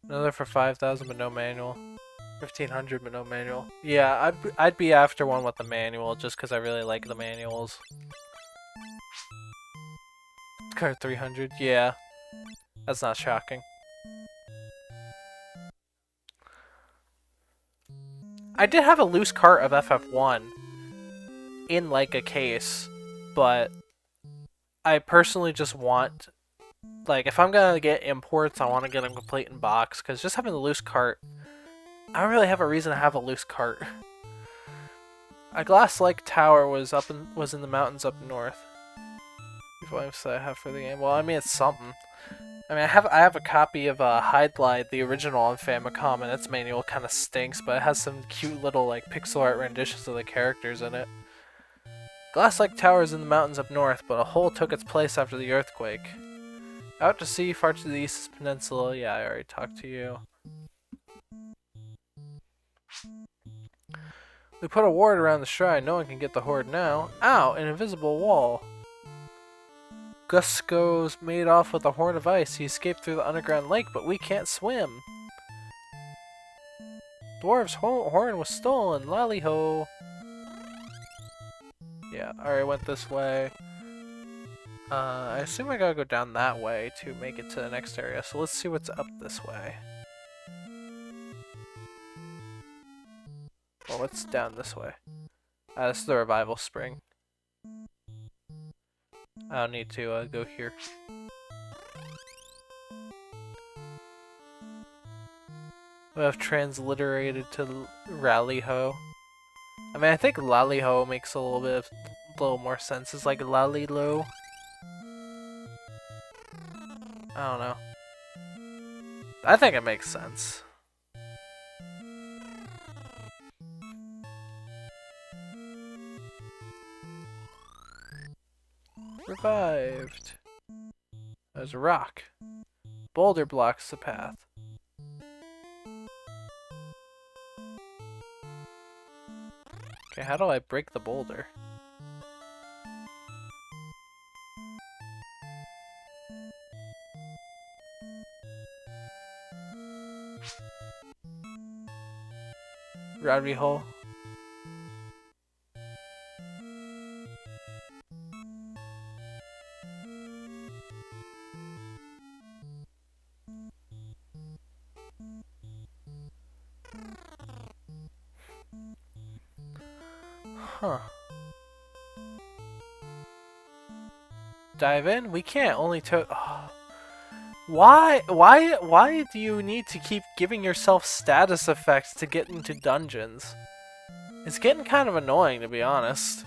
Speaker 1: Another for 5,000 but no manual. 1,500 but no manual. Yeah, I'd be after one with the manual just because I really like the manuals. Card 300, yeah. That's not shocking. I did have a loose cart of FF1 in like a case, but I personally just want, like, if I'm gonna get imports, I want to get them complete in box, because just having the loose cart, I don't really have a reason to have a loose cart. A Glass Lake Tower was in the mountains up north. What I have for the game? Well, I mean, it's something. I mean, I have a copy of Hydlide, the original on Famicom, and its manual kind of stinks, but it has some cute little like pixel art renditions of the characters in it. Glass Lake Tower is in the mountains up north, but a hole took its place after the earthquake. Out to sea, far to the east is Peninsula. Yeah, I already talked to you. We put a ward around the shrine. No one can get the horde now. Ow! An invisible wall. Gusko's made off with a horn of ice. He escaped through the underground lake, but we can't swim. Dwarf's horn was stolen. Lally-ho. Yeah, alright, went this way. I assume I gotta go down that way to make it to the next area, so let's see what's up this way. Well, what's down this way? This is the Revival Spring. I don't need to go here. We have transliterated to Rally-ho. I mean, I think Lally-ho makes a little more sense. It's like Lally-lo. I don't know. I think it makes sense. Revived. There's a rock. Boulder blocks the path. Okay, how do I break the boulder? Rowdy hole. Huh. Dive in? We can't. Only to. Oh. Why do you need to keep giving yourself status effects to get into dungeons? It's getting kind of annoying, to be honest.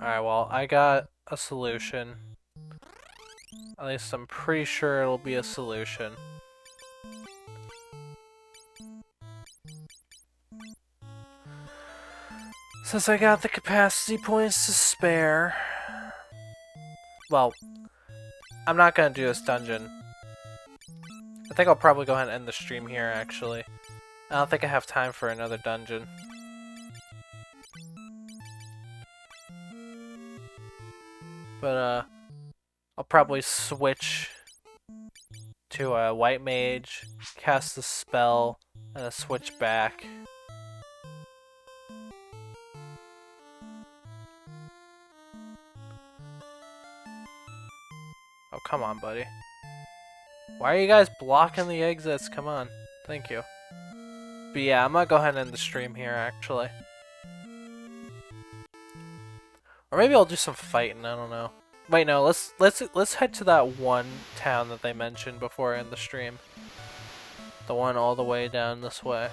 Speaker 1: Alright, well, I got a solution. At least I'm pretty sure it'll be a solution. Since I got the capacity points to spare... Well, I'm not gonna do this dungeon. I think I'll probably go ahead and end the stream here, actually. I don't think I have time for another dungeon. But, I'll probably switch to a white mage, cast the spell, and then switch back. Oh, come on, buddy. Why are you guys blocking the exits? Come on. Thank you. But yeah, I'm gonna go ahead and end the stream here, actually. Or maybe I'll do some fighting, I don't know. Wait, no, let's head to that one town that they mentioned before I end the stream. The one all the way down this way.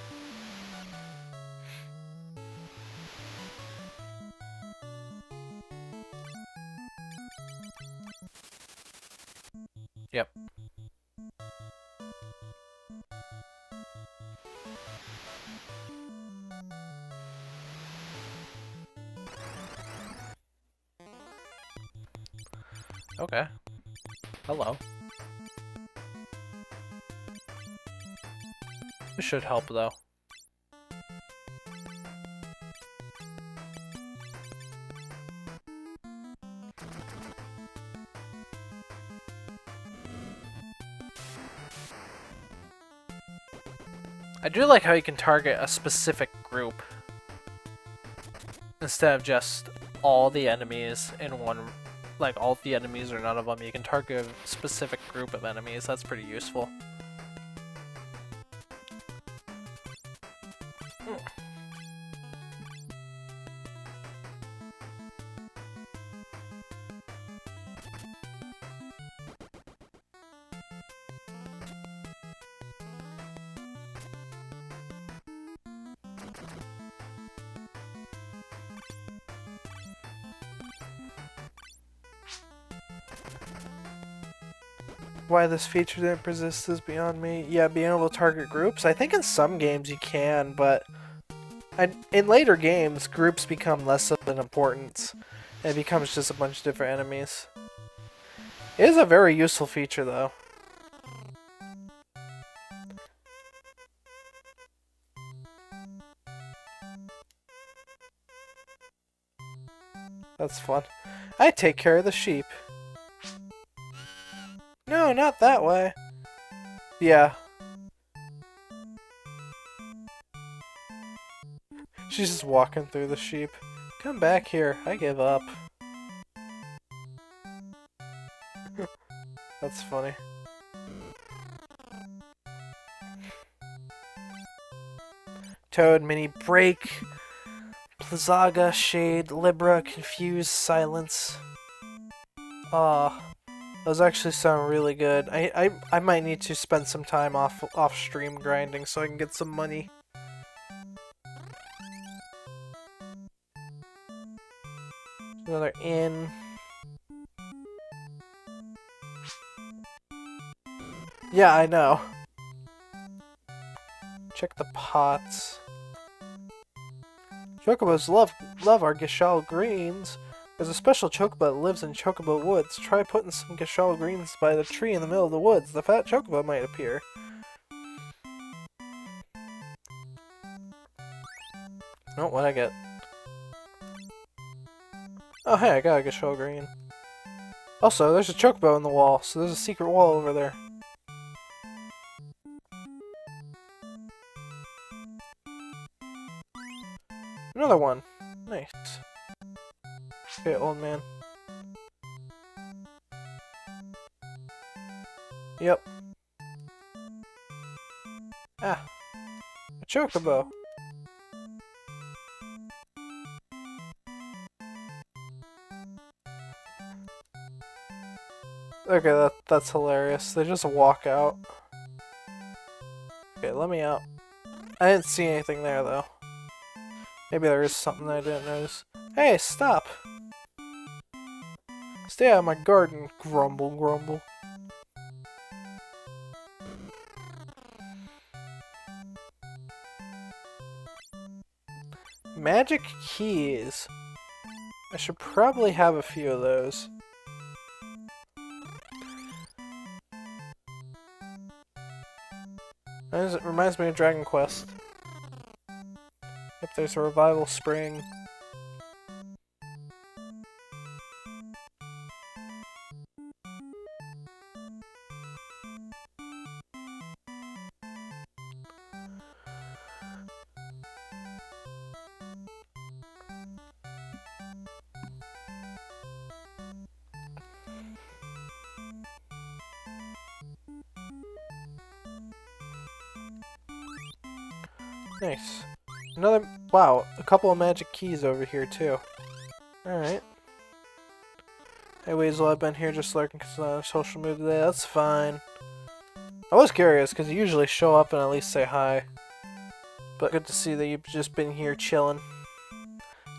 Speaker 1: Yep. Okay. Hello. This should help, though. I do like how you can target a specific group instead of just all the enemies in one, like all the enemies or none of them. You can target a specific group of enemies. That's pretty useful. Why this feature didn't persist is beyond me. Yeah, being able to target groups. I think in some games you can, but in later games, groups become less of an importance. It becomes just a bunch of different enemies. It is a very useful feature, though. That's fun. I take care of the sheep. No, not that way. Yeah. She's just walking through the sheep. Come back here. I give up. That's funny. Toad, Mini, Break, Plazaga, Shade, Libra, Confuse, Silence. Those actually sound really good. I might need to spend some time off stream grinding so I can get some money. Another inn. Yeah, I know. Check the pots. Chocobos love our Gishal greens. There's a special chocobo that lives in Chocobo Woods. Try putting some Gishal greens by the tree in the middle of the woods. The fat chocobo might appear. Oh, what'd I get? Oh, hey, I got a Gishal green. Also, there's a chocobo in the wall, so there's a secret wall over there. Another one. Nice. Okay, old man. Yep. Ah. A chocobo. Okay, that's hilarious. They just walk out. Okay, let me out. I didn't see anything there, though. Maybe there is something I didn't notice. Hey, stop! Stay out of my garden, grumble, grumble. Magic keys. I should probably have a few of those. It reminds me of Dragon Quest. If there's a revival spring. Nice. Another, wow, a couple of magic keys over here too. Alright. Hey Weasel, I've been here just lurking because I'm on social media today. That's fine. I was curious because you usually show up and at least say hi. But good to see that you've just been here chilling.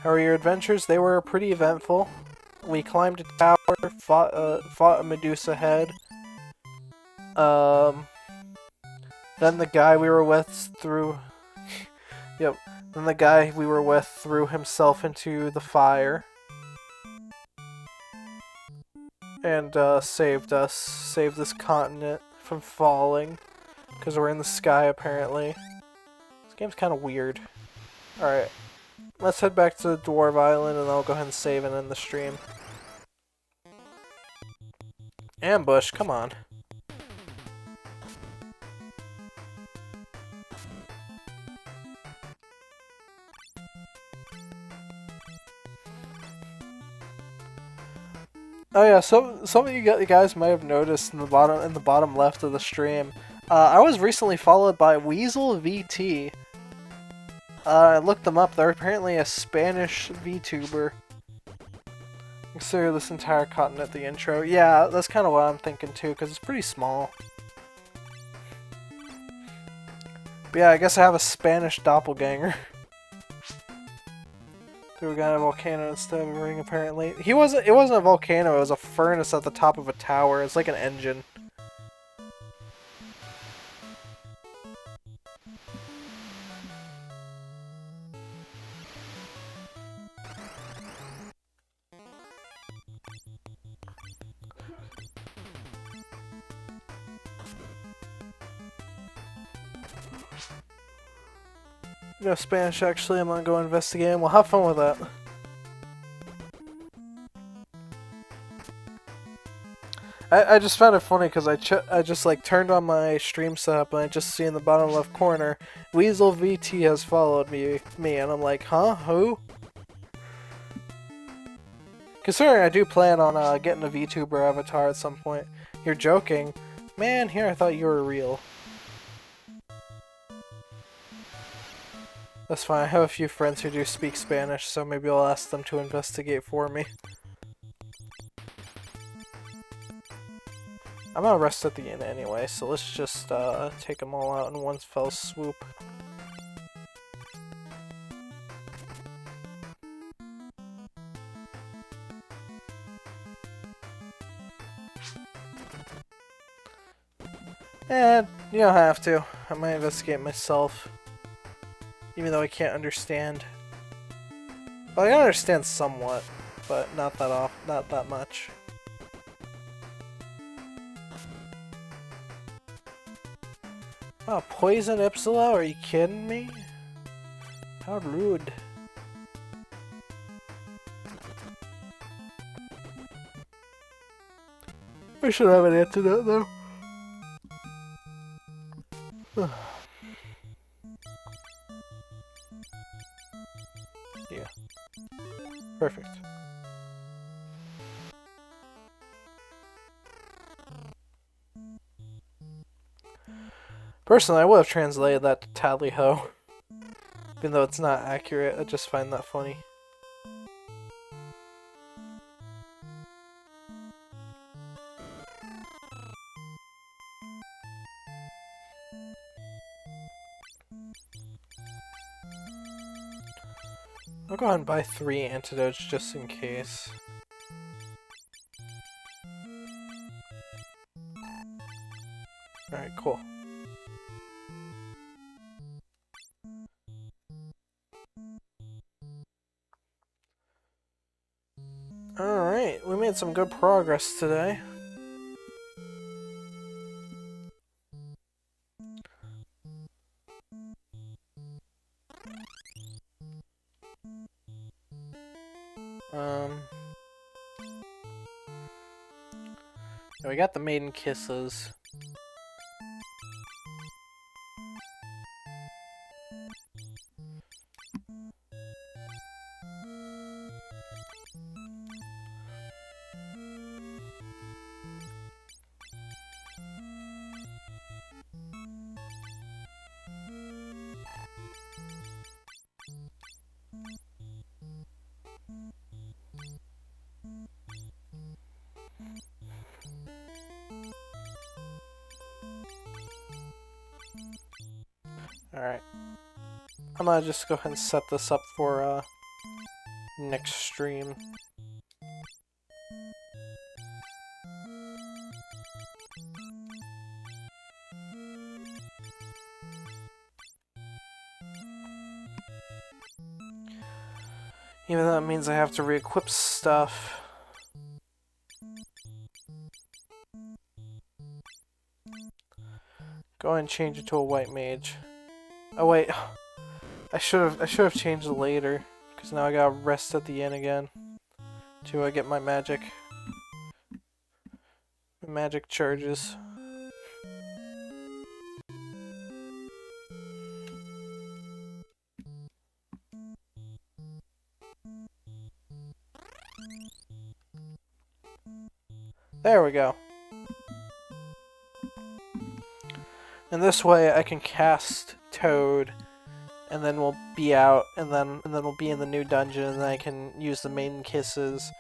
Speaker 1: How are your adventures? They were pretty eventful. We climbed a tower, fought a Medusa head. Then the guy we were with threw... Yep. Then the guy we were with threw himself into the fire. And saved us. Saved this continent from falling. Because we're in the sky, apparently. This game's kind of weird. Alright. Let's head back to Dwarf Island and I'll go ahead and save and end the stream. Ambush, come on. Oh yeah, some of you guys might have noticed in the bottom left of the stream. I was recently followed by Weasel VT. I looked them up. They're apparently a Spanish VTuber. Consider this entire continent the intro. Yeah, that's kind of what I'm thinking too, because it's pretty small. But yeah, I guess I have a Spanish doppelganger. Threw a guy in a volcano instead of a ring, apparently. It wasn't a volcano, it was a furnace at the top of a tower. It's like an engine. No Spanish, actually. I'm gonna go investigate. Well, have fun with that. I just found it funny because I just like turned on my stream setup and I just see in the bottom left corner, Weasel VT has followed me, and I'm like, huh? Who? Considering I do plan on getting a VTuber avatar at some point. You're joking. Man, here I thought you were real. That's fine, I have a few friends who do speak Spanish, so maybe I'll ask them to investigate for me. I'm gonna rest at the inn anyway, so let's just take them all out in one fell swoop. And you don't have to. I might investigate myself. Even though I can't understand. Well, I can understand somewhat, but not that much. Oh, poison Ipsila? Are you kidding me? How rude. I should have an antidote though. Yeah. Perfect. Personally, I would have translated that to tally-ho. Even though it's not accurate, I just find that funny. I'll go ahead and buy 3 antidotes just in case. Alright, cool. Made some good progress today. We got the maiden kisses. Alright. I'm gonna just go ahead and set this up for next stream. Even though that means I have to re-equip stuff. Go ahead and change it to a white mage. Oh wait, I should have changed it later, because now I gotta rest at the inn again to get my magic charges. There we go. And this way I can cast Toad, and then we'll be out, and then we'll be in the new dungeon, and then I can use the maiden kisses,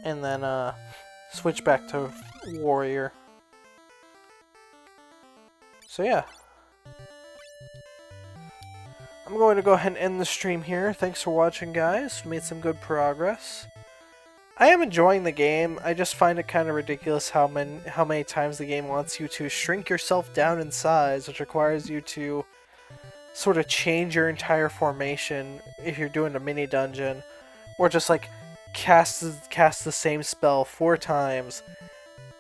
Speaker 1: and then switch back to warrior. So yeah. I'm going to go ahead and end the stream here. Thanks for watching, guys. Made some good progress. I am enjoying the game. I just find it kind of ridiculous how many times the game wants you to shrink yourself down in size, which requires you to sort of change your entire formation if you're doing a mini dungeon, or just like cast the same spell 4 times,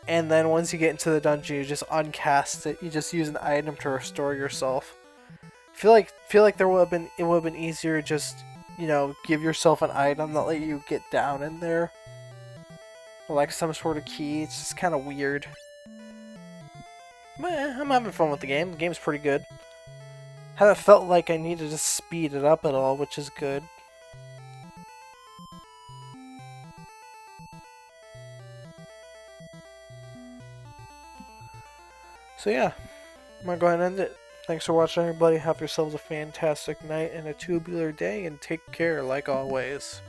Speaker 1: and then once you get into the dungeon, you just uncast it. You just use an item to restore yourself. Feel like it would have been easier just, you know, give yourself an item that let you get down in there. Like some sort of key. It's just kind of weird. But I'm having fun with the game. The game's pretty good. Haven't felt like I needed to speed it up at all, which is good. So yeah, I'm gonna go ahead and end it. Thanks for watching, everybody. Have yourselves a fantastic night and a tubular day, and take care like always.